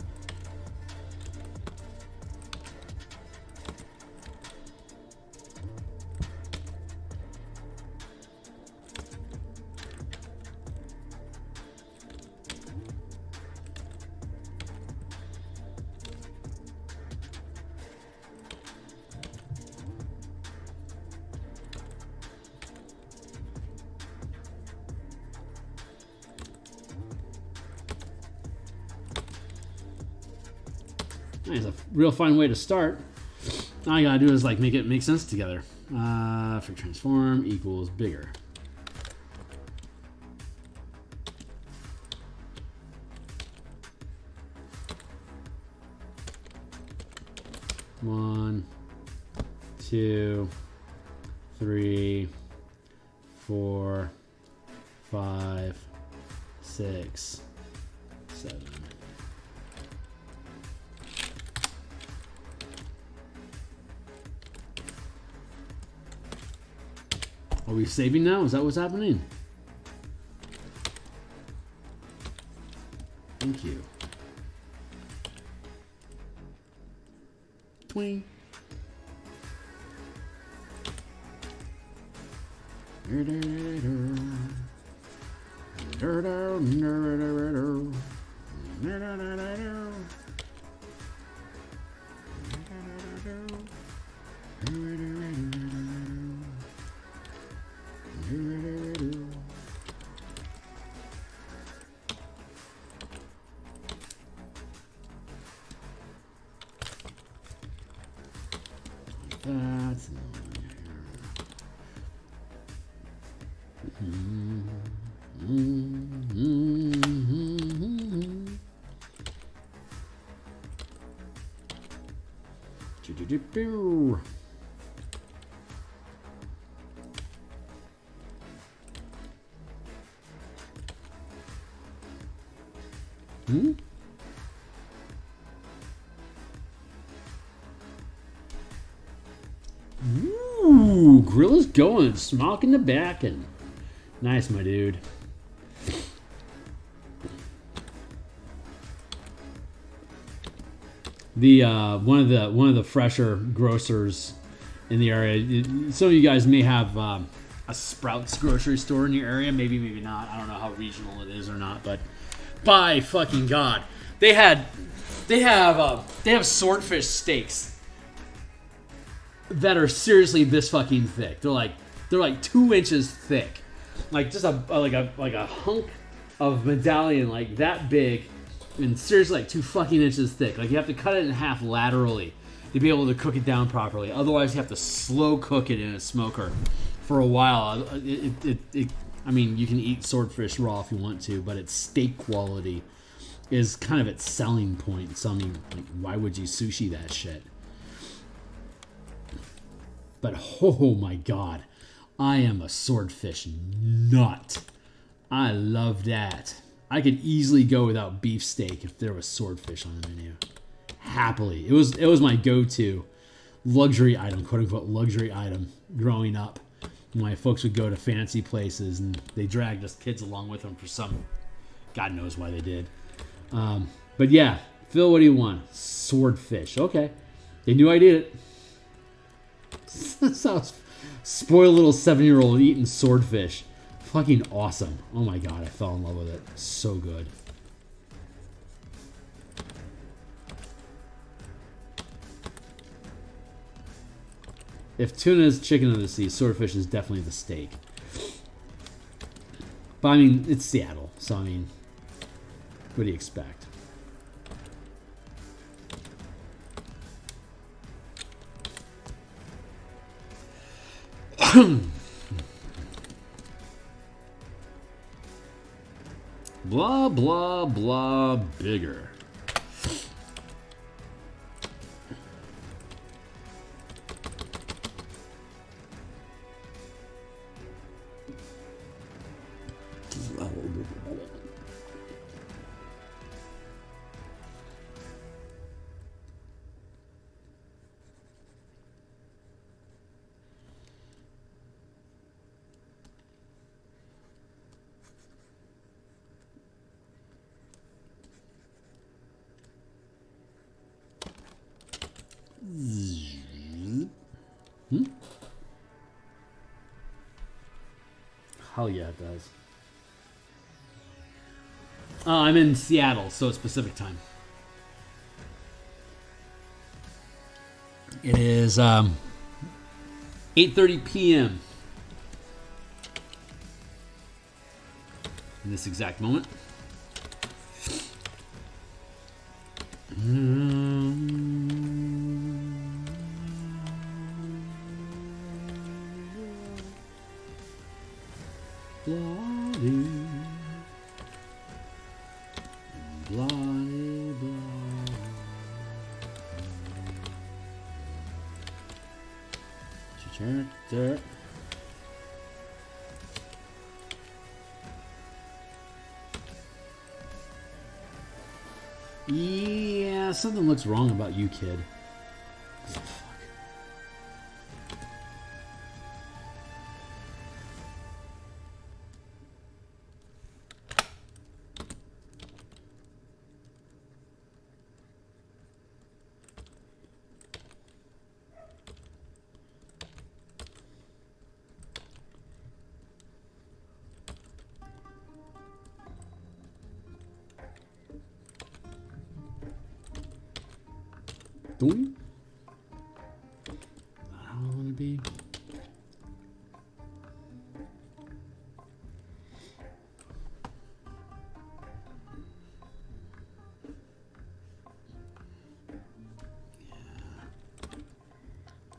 Nice, a real fine way to start. All I gotta do is like make it make sense together. For transform equals bigger. One, 2, 3, 4, 5, 6, 7. Are we saving now? Is that what's happening? Thank you. Twing. That's Ooh. going? Smoking the back and nice, my dude. The one of the fresher grocers in the area. Some of you guys may have a Sprouts grocery store in your area. Maybe not. I don't know how regional it is or not. But by fucking God, they have swordfish steaks that are seriously this fucking thick. They're like 2 inches thick, like just a hunk of medallion like that big, and seriously like 2 fucking inches thick. Like you have to cut it in half laterally to be able to cook it down properly. Otherwise, you have to slow cook it in a smoker for a while. I mean, you can eat swordfish raw if you want to, but its steak quality is kind of its selling point. So I mean, like, why would you sushi that shit? But oh my God, I am a swordfish nut. I love that. I could easily go without beefsteak if there was swordfish on the menu. Happily. It was my go-to luxury item, quote unquote luxury item growing up. My folks would go to fancy places and they dragged us kids along with them for some, God knows why they did. But yeah, Phil, what do you want? Swordfish. Okay. They knew I did it. Sounds spoiled little 7-year-old eating swordfish. Fucking awesome. Oh my God, I fell in love with it. So good. If tuna is chicken of the sea, swordfish is definitely the steak. But I mean, it's Seattle, so I mean, what do you expect? Blah, blah, blah, bigger. Hell yeah, it does. I'm in Seattle, so it's Pacific time. It is 8:30 p.m. in this exact moment. Yeah, something looks wrong about you, kid. Doing? I don't want to be.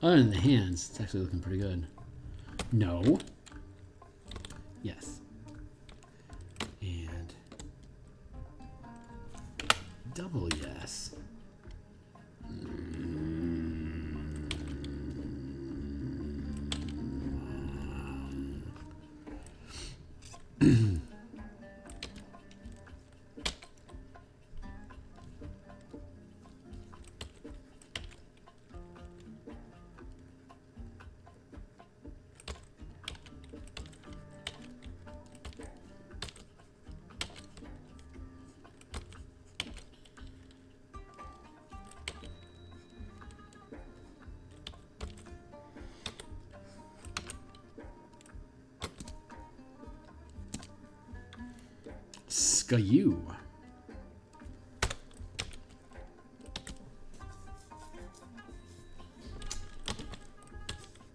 Other than the hands, it's actually looking pretty good. No. Yes. And double yes. Skyu.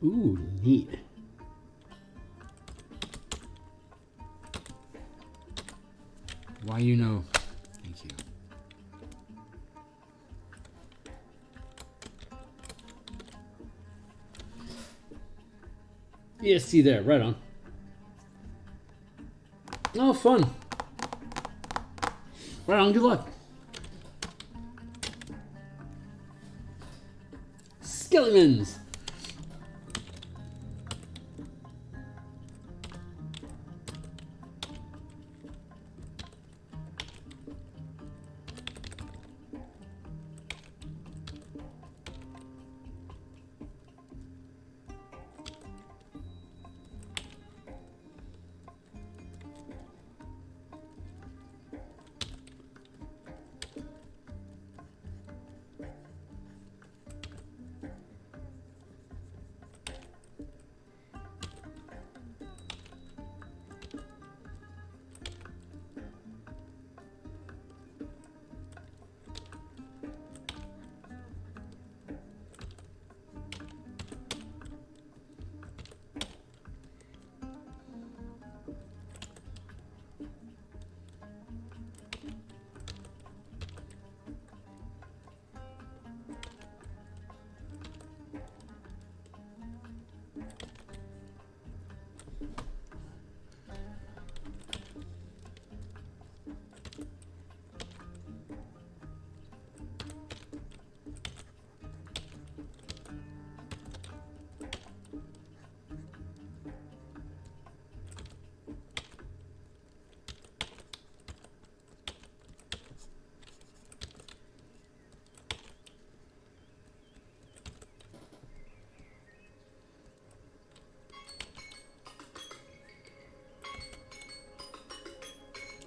Ooh, neat. Why you know? Thank you. EST there, right on. Oh, fun. Right on, good luck. Skeletons.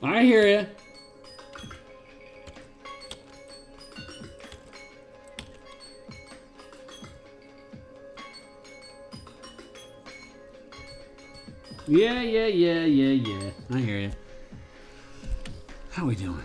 I hear you. Yeah. I hear you. How we doing?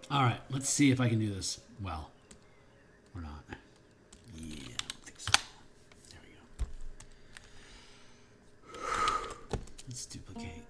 All right, let's see if I can do this well. Or not. Yeah, I don't think so. There we go. Let's duplicate.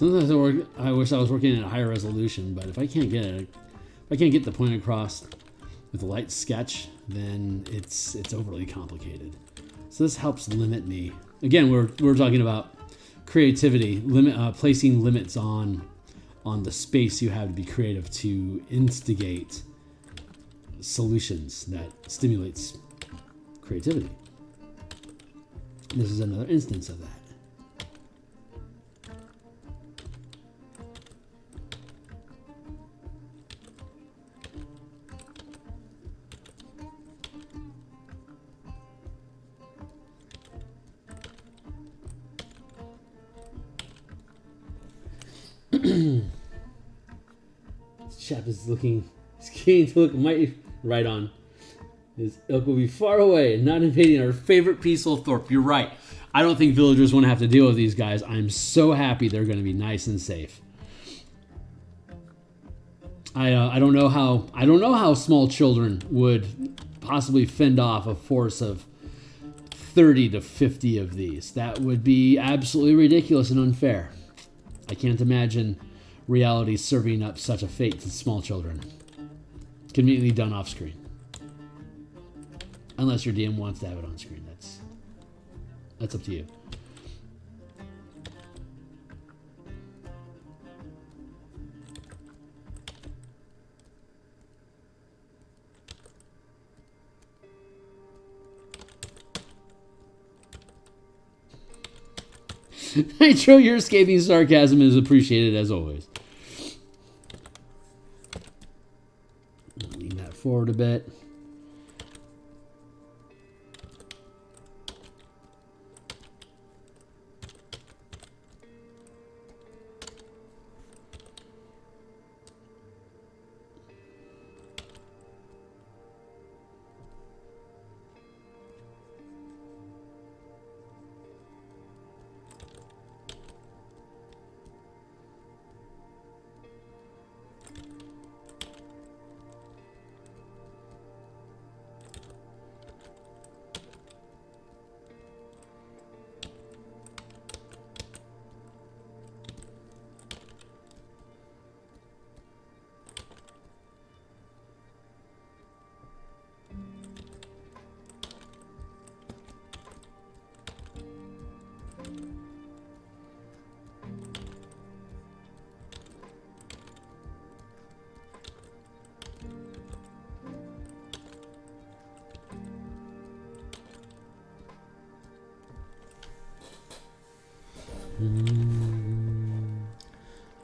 Sometimes I wish I was working at a higher resolution, but if I can't get it, if I can't get the point across with a light sketch, then it's overly complicated. So this helps limit me. Again, we're talking about creativity, placing limits on the space you have to be creative to instigate solutions that stimulates creativity. This is another instance of that. This chap is looking, he's getting to look mighty right on. His ilk will be far away and not invading our favorite peaceful Thorpe. You're right. I don't think villagers want to have to deal with these guys. I'm so happy they're going to be nice and safe. I don't know how small children would possibly fend off a force of 30 to 50 of these. That would be absolutely ridiculous and unfair. I can't imagine reality serving up such a fate to small children. Conveniently done off screen. Unless your DM wants to have it on screen. That's up to you. Nitro, your scathing sarcasm is appreciated as always. Lean that forward a bit.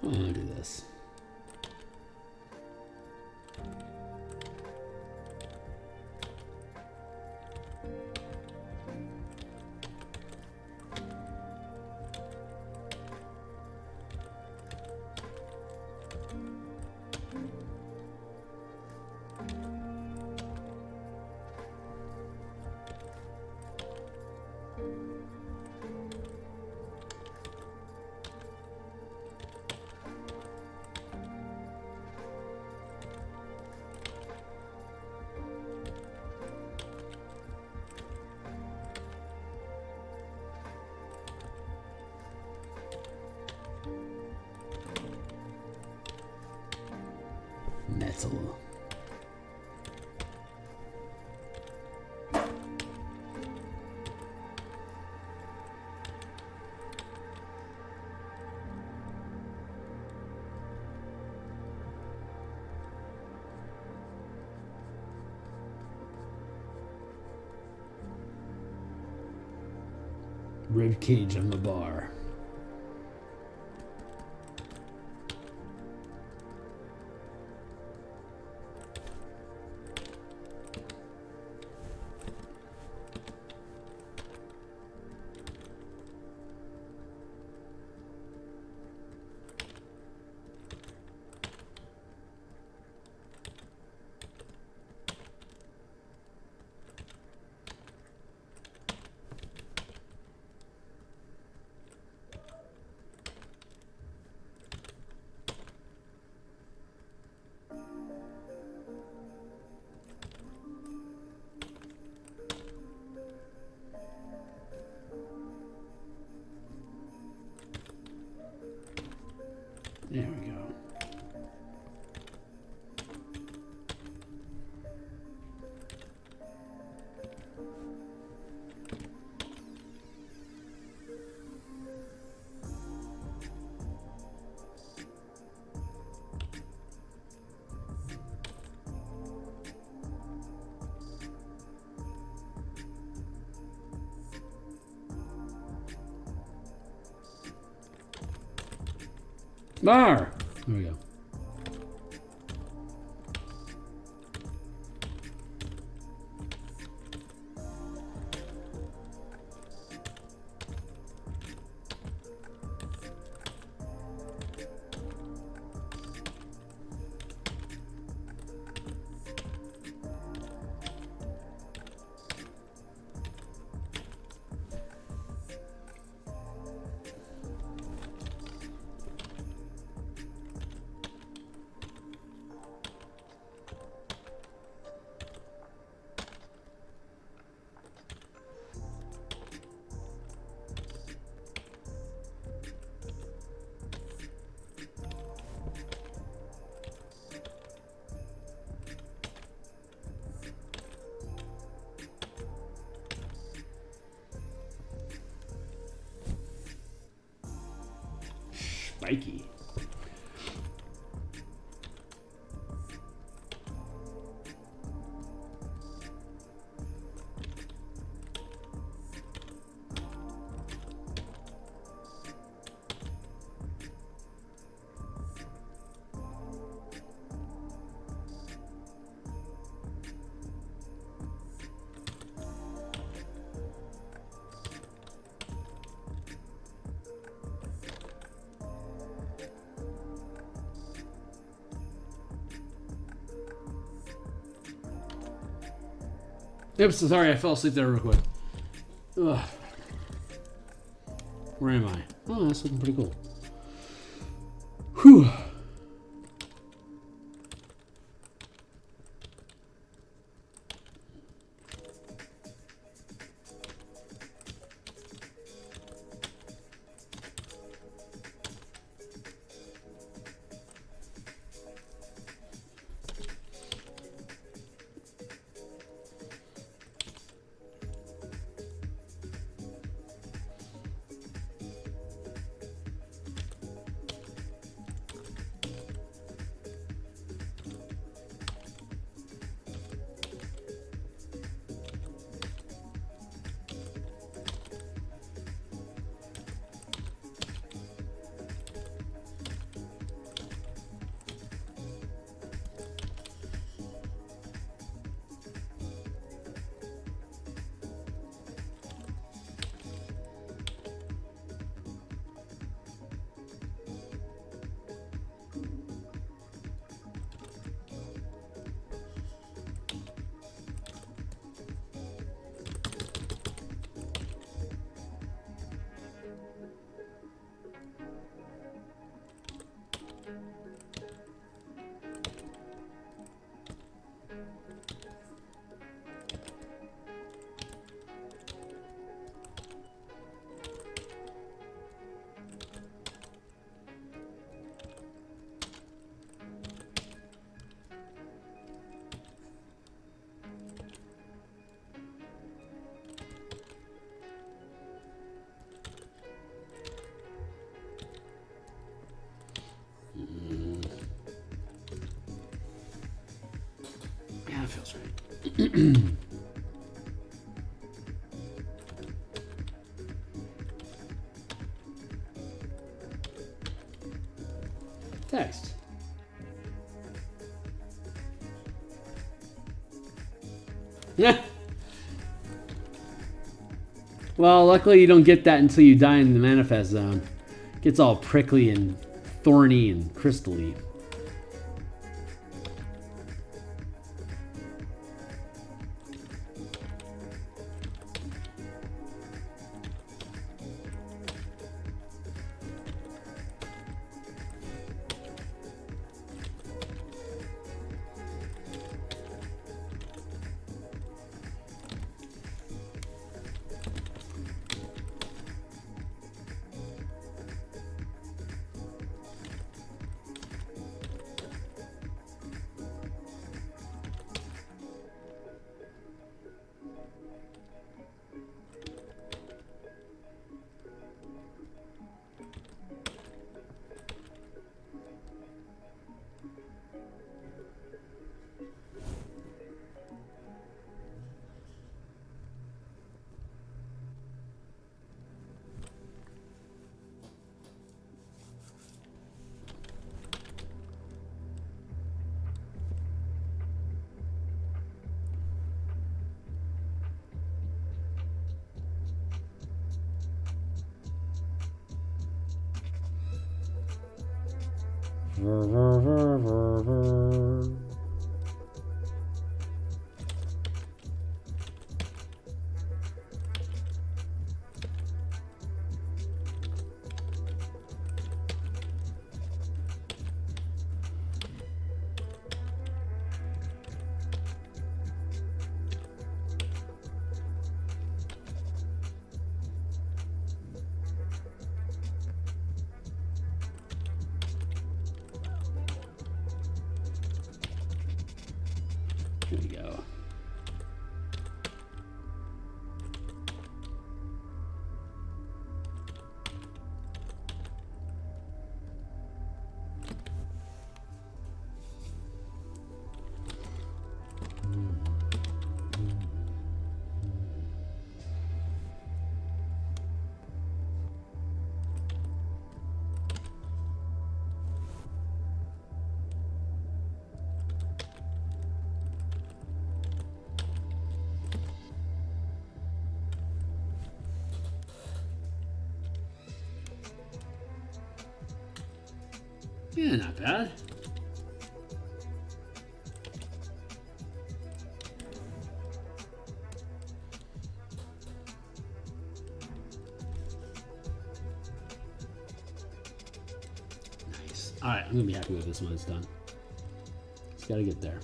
I'm gonna do this. Metal. Rib cage on the bar. There we go. Spiky. Yep, so sorry, I fell asleep there real quick. Ugh. Where am I? Oh, that's looking pretty cool. Whew. Yeah, that feels right. Text. Yeah. Well, luckily you don't get that until you die in the manifest zone. It gets all prickly and thorny and crystally. Here we go. Yeah, not bad. Nice. All right, I'm gonna be happy with this when it's done. Just gotta get there.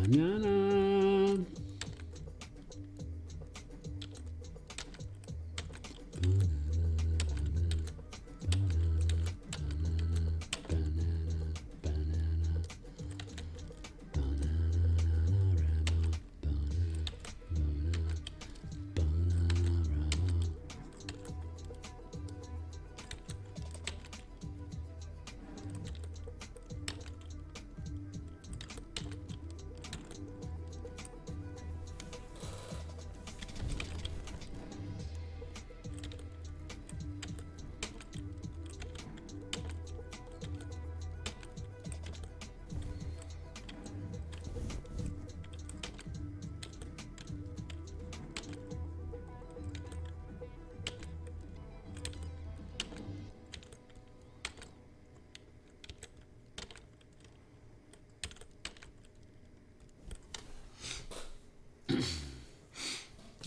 Banana.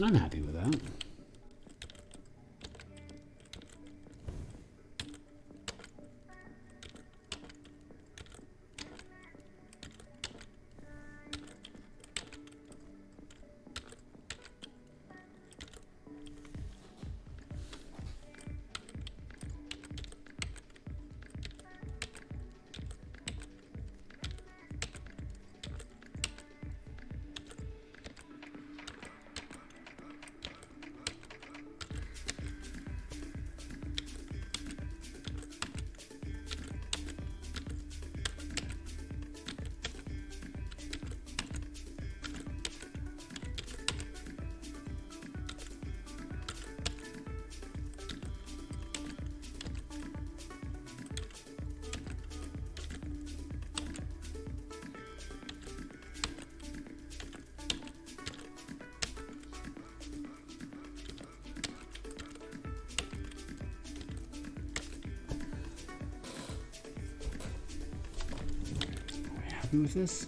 I'm happy with that. Happy with this?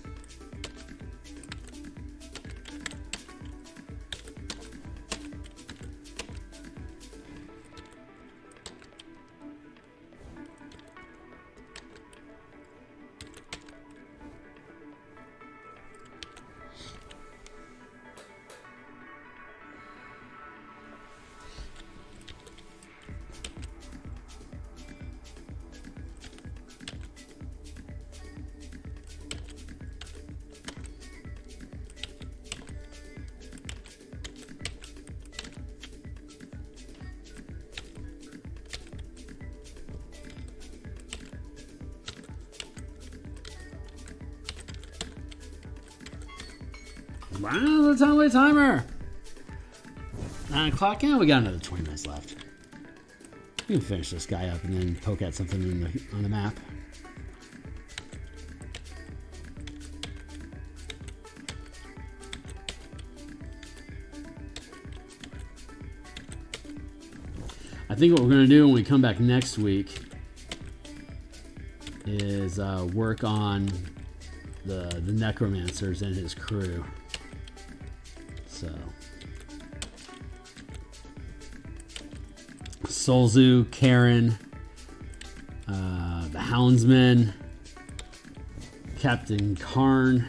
Wow, the time timer. 9 o'clock. Yeah, we got another 20 minutes left. We can finish this guy up and then poke at something on the map. I think what we're going to do when we come back next week is work on the necromancers and his crew. So Solzu, Karen, the Houndsman, Captain Karn,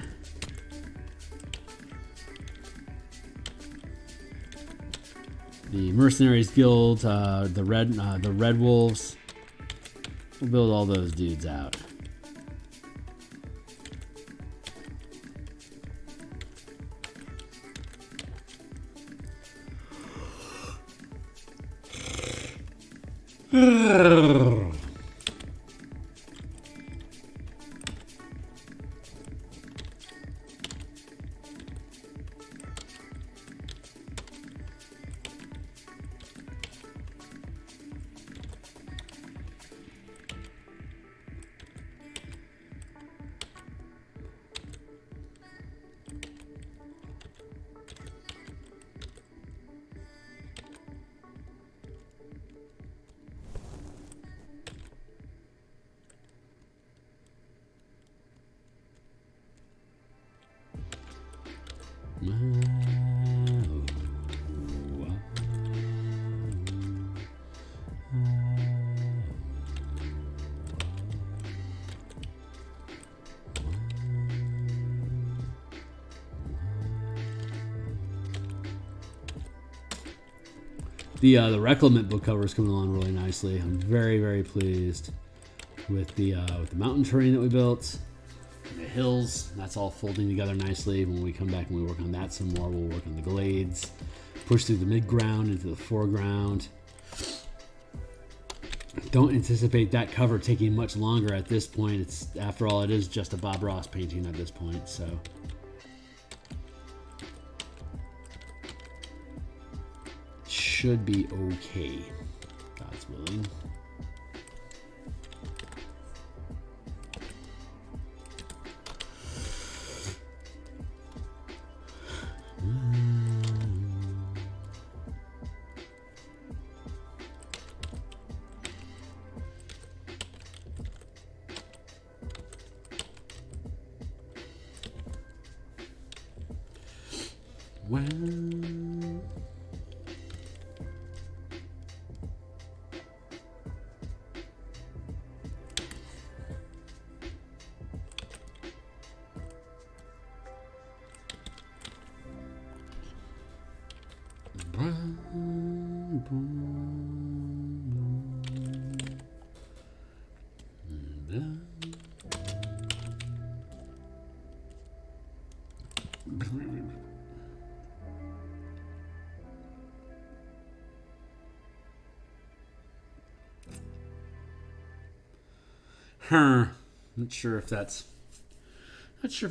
the Mercenaries Guild, the Red Wolves. We'll build all those dudes out. The Reclamant book cover is coming along really nicely. I'm very, very pleased with the mountain terrain that we built. The hills, that's all folding together nicely. When we come back and we work on that some more, we'll work on the glades, push through the mid-ground into the foreground. Don't anticipate that cover taking much longer at this point. It's, after all, it is just a Bob Ross painting at this point, so. Should be okay, God's willing. Well, not sure if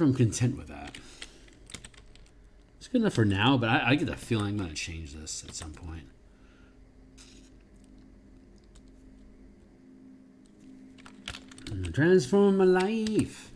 I'm content with that. It's good enough for now, but I get the feeling I'm going to change this at some point. Transform my life.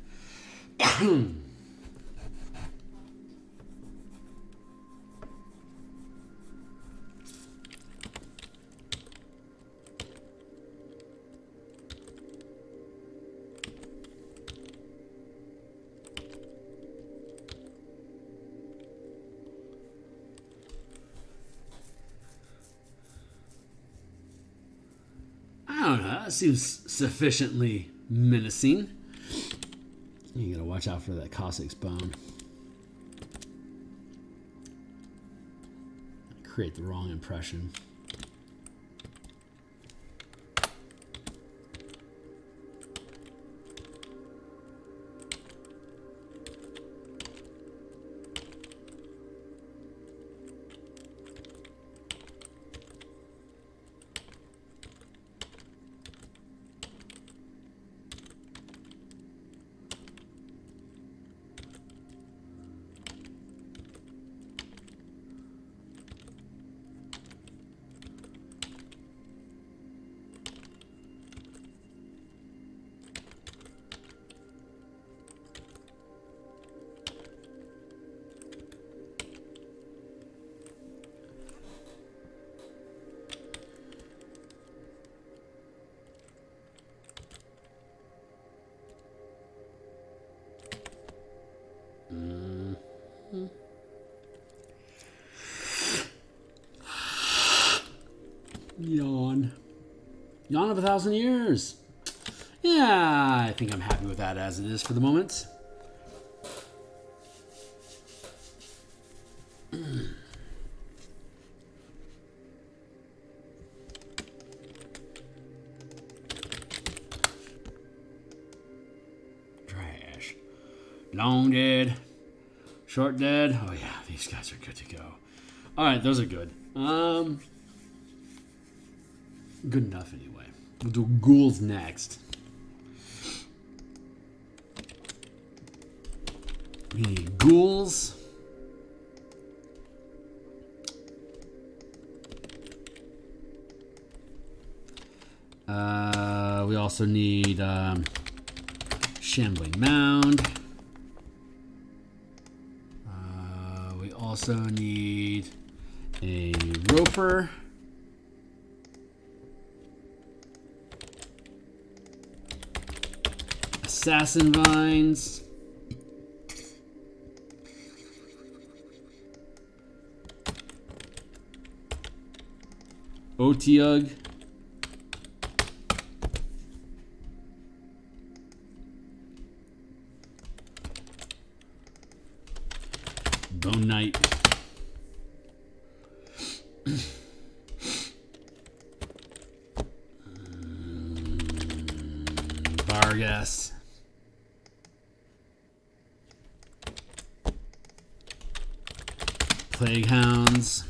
I don't know, that seems sufficiently menacing. You gotta watch out for that Cossack's bone. Create the wrong impression. Yawn of 1,000 years. Yeah, I think I'm happy with that as it is for the moment. Trash. Long dead. Short dead. Oh yeah, these guys are good to go. All right, those are good. Good enough anyway. We'll do ghouls next. We need ghouls. We also need shambling mound. We also need a roper. Assassin vines. Otiug. Bone Knight. Vargas. Plague Hounds.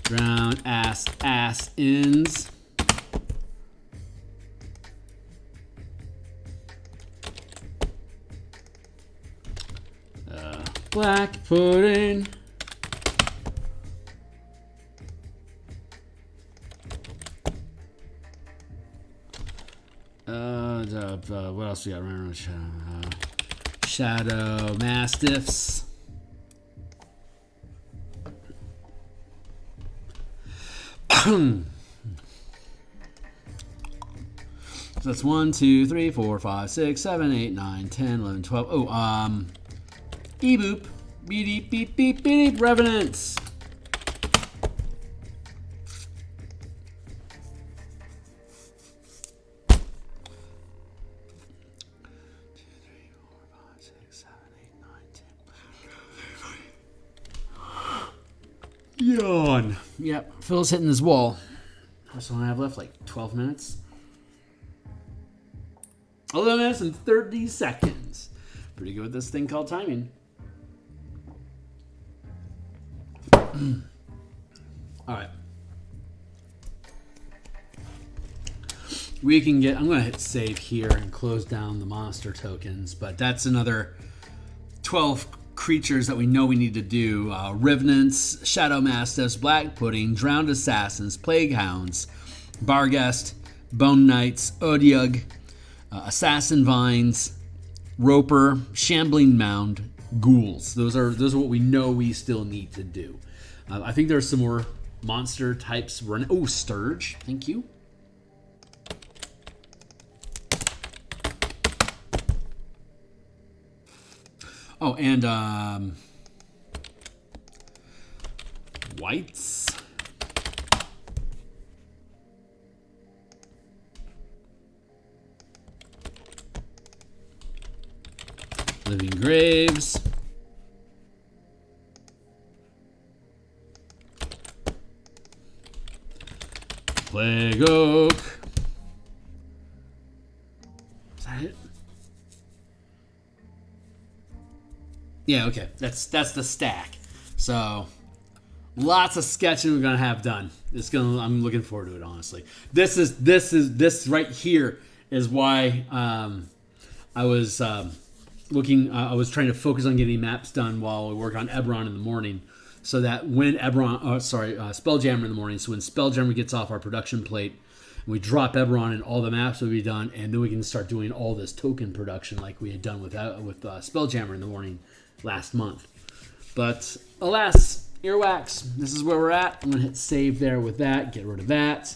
Drown ass ins. Black pudding. What else we got? Shadow Mastiffs. So that's 1, 2, 3, 4, 5, 6, 7, 8, 9, 10, 11, 12. Oh, E-boop. Beep, beep, beep, beep, Revenants. Yawn. Yep, Phil's hitting his wall. That's all I have left, like 12 minutes. 11 minutes and 30 seconds. Pretty good with this thing called timing. All right. We can get, I'm going to hit save here and close down the monster tokens, but that's another 12 creatures that we know we need to do. Revenants, Shadow Mastiffs, Black Pudding, Drowned Assassins, Plague Hounds, Barghest, Bone Knights, Odiug, Assassin Vines, Roper, Shambling Mound, Ghouls. Those are what we know we still need to do. I think there's some more monster types running. Oh, Sturge. Thank you. Oh, and Whites. Living Graves. Plague Oak. Is that it? Yeah, okay. That's the stack. So lots of sketching we're gonna have done. I'm looking forward to it, honestly. This right here is why I was I was trying to focus on getting maps done while we work on Eberron in the morning, so that when Spelljammer in the morning, so when Spelljammer gets off our production plate, we drop Eberron and all the maps will be done, and then we can start doing all this token production like we had done with Spelljammer in the morning last month. But alas, earwax, this is where we're at. I'm going to hit save there with that, get rid of that.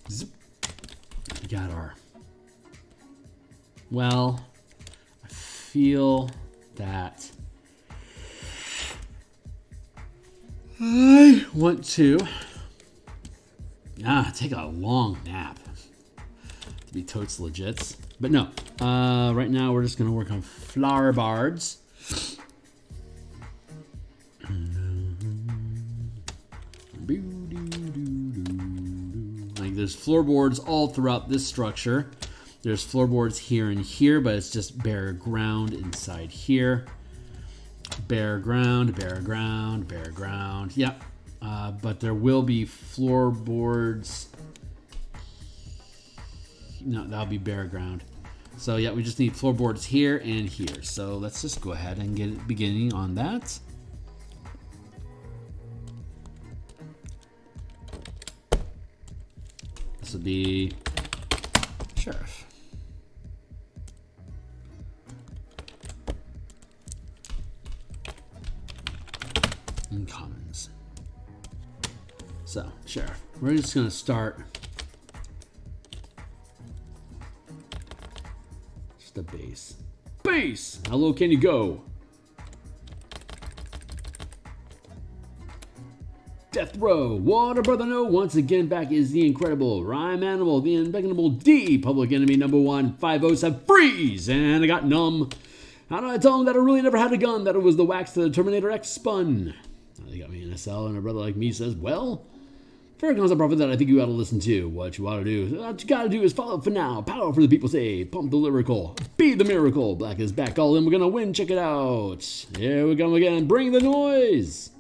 Zip. We got our... Well, I feel that I want to take a long nap to be totes legits. But no, right now we're just going to work on flower bards. Like there's floorboards all throughout this structure. There's floorboards here and here, but it's just bare ground inside here. Bare ground, bare ground, bare ground. Yep. But there will be floorboards. No, that'll be bare ground. So yeah, we just need floorboards here and here. So let's just go ahead and get beginning on that. This will be sheriff. And commons. So, sheriff. We're just going to start just a base. Base! How low can you go? Death row. Water brother no. Once again back is the incredible rhyme animal, the impeccable D. Public enemy number 1. 507 freeze. And I got numb. How do I tell him that I really never had a gun? That it was the wax to the Terminator X spun. They got me in a cell, and a brother like me says, well, fair comes a prophet that I think you ought to listen to. What you ought to do, what you gotta do is follow for now. Power for the people say, pump the lyrical, be the miracle. Black is back, all in, we're gonna win, check it out. Here we go again, bring the noise.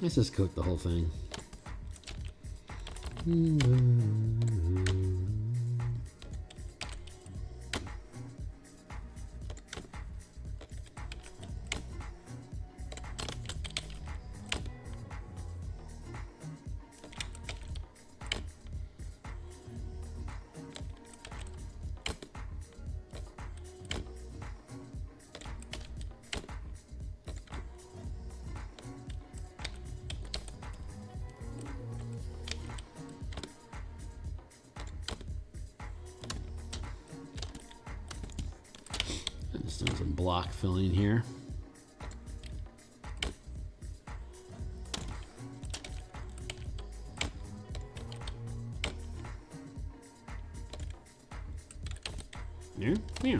Let's just cook the whole thing. Just doing some block filling here. Yeah, yeah.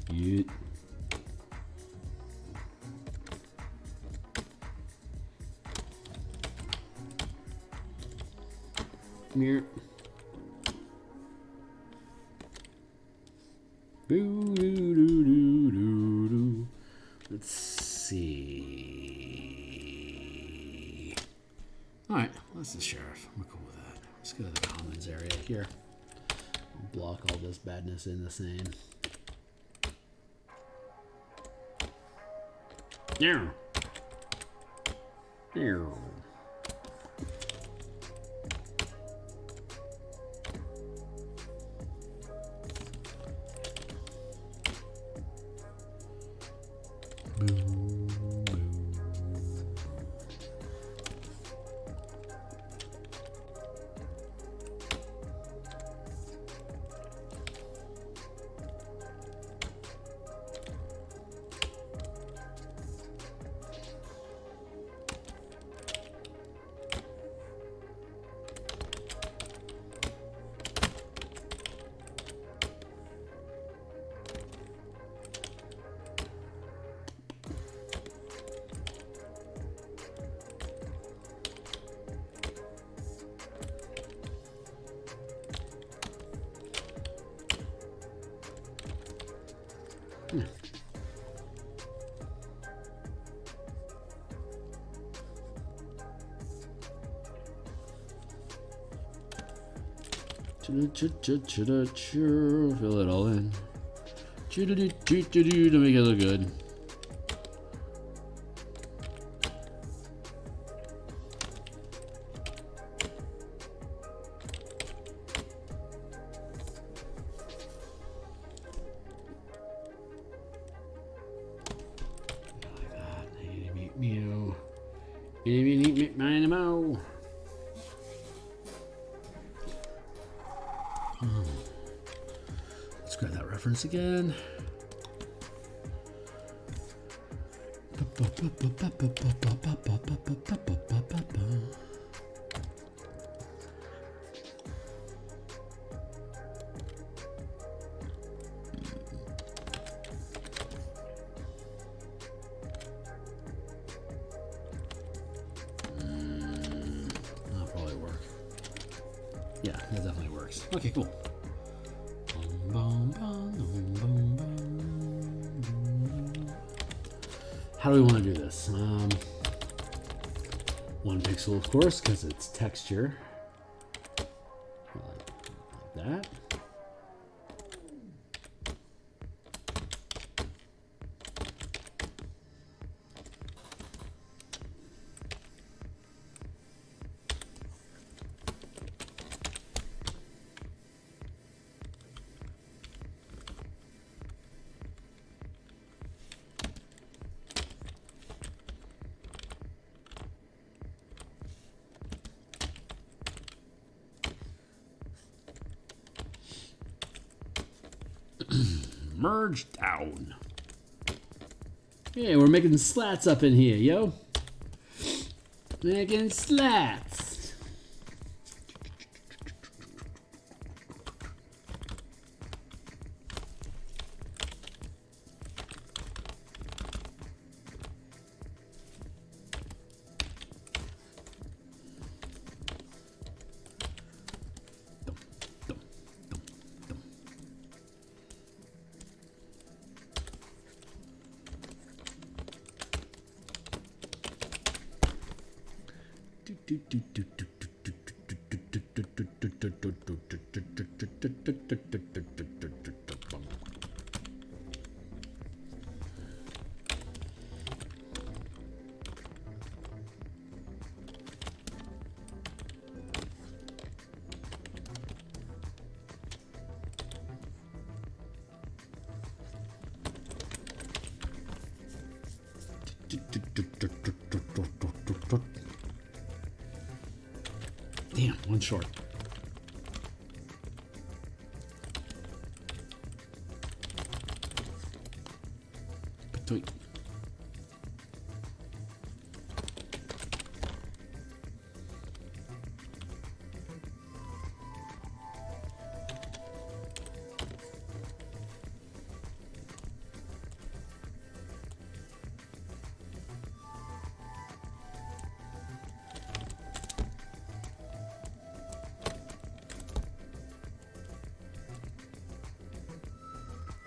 Yeah. Here. Let's see. All right, that's the sheriff. We're cool with that. Let's go to the commons area here. Block all this badness in the same. Yeah. Yeah. Fill it all in. To make it look good. Let's grab that reference again. That'll probably work. Yeah, that definitely works. Okay, cool. How do we want to do this? 1 pixel, of course, because it's texture. Like that. Merge down. Yeah, we're making slats up in here, yo. Making slats. Damn, one short. Tweet.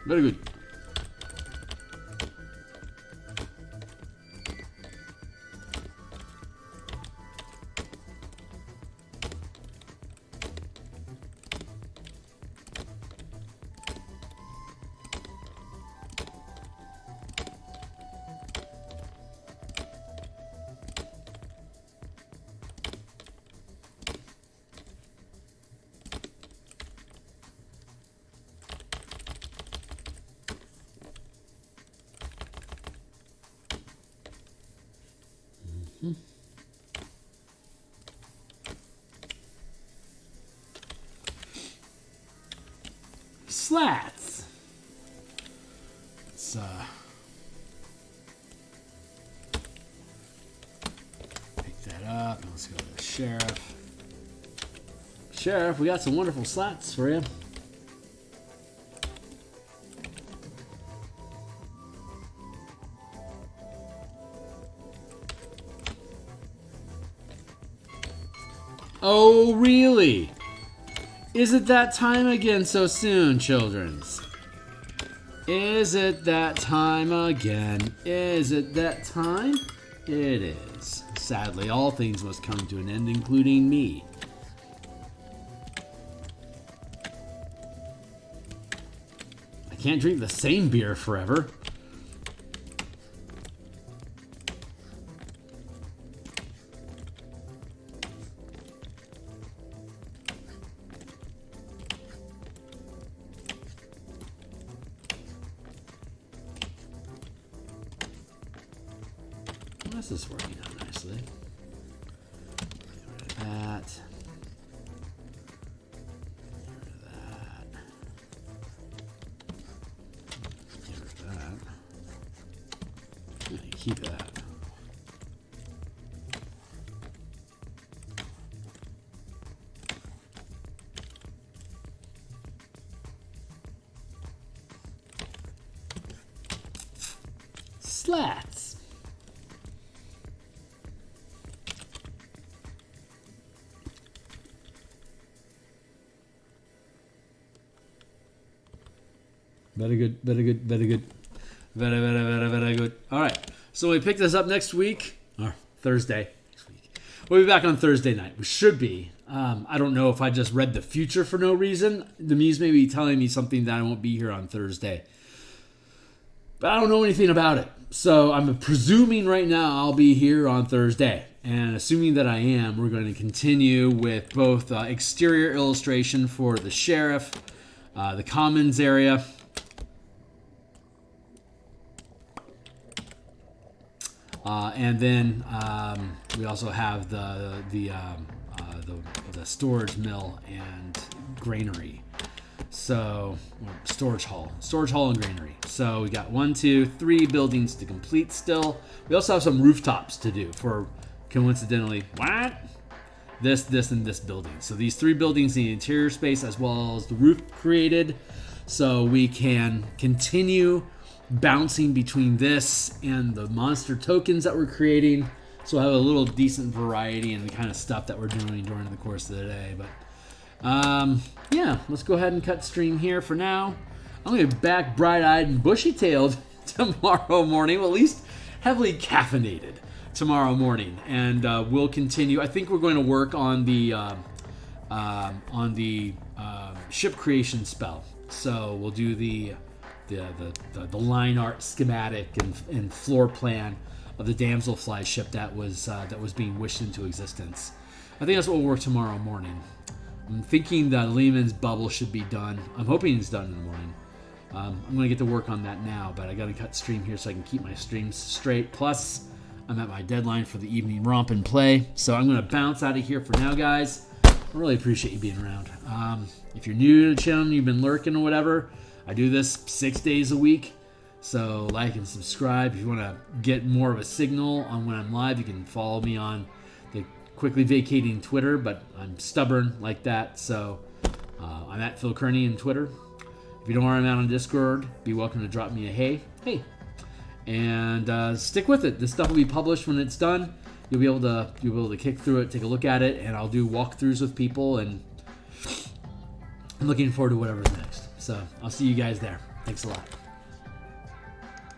Very good. Slats. Let's pick that up and let's go to the sheriff. Sheriff, we got some wonderful slats for you. Oh, really? Is it that time again so soon, childrens? Is it that time again? Is it that time? It is. Sadly, all things must come to an end, including me. I can't drink the same beer forever. This is working out nicely. that. Get rid of that. Keep that. Slats. Very good, very good, very good. Very, very, very, very good. All right. So we pick this up next week, or Thursday next week. We'll be back on Thursday night. We should be. I don't know if I just read the future for no reason. The Mies may be telling me something that I won't be here on Thursday. But I don't know anything about it. So I'm presuming right now I'll be here on Thursday. And assuming that I am, we're going to continue with both exterior illustration for the sheriff, the commons area, and then we also have the storage mill and granary. So, storage hall and granary. So we got 1, 2, 3 buildings to complete still. We also have some rooftops to do for, coincidentally, this and this building. So these 3 buildings in the interior space as well as the roof created. So we can continue bouncing between this and the monster tokens that we're creating. So I have a little decent variety in the kind of stuff that we're doing during the course of the day. But yeah, let's go ahead and cut stream here for now. I'm going to be back bright-eyed and bushy-tailed tomorrow morning, well, at least heavily caffeinated tomorrow morning. And we'll continue. I think we're going to work on the ship creation spell. So we'll do the line art schematic and floor plan of the damselfly ship that was being wished into existence. I think that's what will work tomorrow morning. I'm thinking that Lehman's bubble should be done. I'm hoping it's done in the morning. I'm going to get to work on that now, but I got to cut stream here so I can keep my streams straight. Plus, I'm at my deadline for the evening romp and play. So I'm going to bounce out of here for now, guys. I really appreciate you being around. If you're new to the channel and you've been lurking or whatever, I do this 6 days a week. So like and subscribe. If you want to get more of a signal on when I'm live, you can follow me on the quickly vacating Twitter, but I'm stubborn like that. So I'm at Phil Kearney on Twitter. If you don't know where I'm at on Discord, be welcome to drop me a hey. And stick with it. This stuff will be published when it's done. You'll be able to kick through it, take a look at it, and I'll do walkthroughs with people, and I'm looking forward to whatever's next. So I'll see you guys there. Thanks a lot.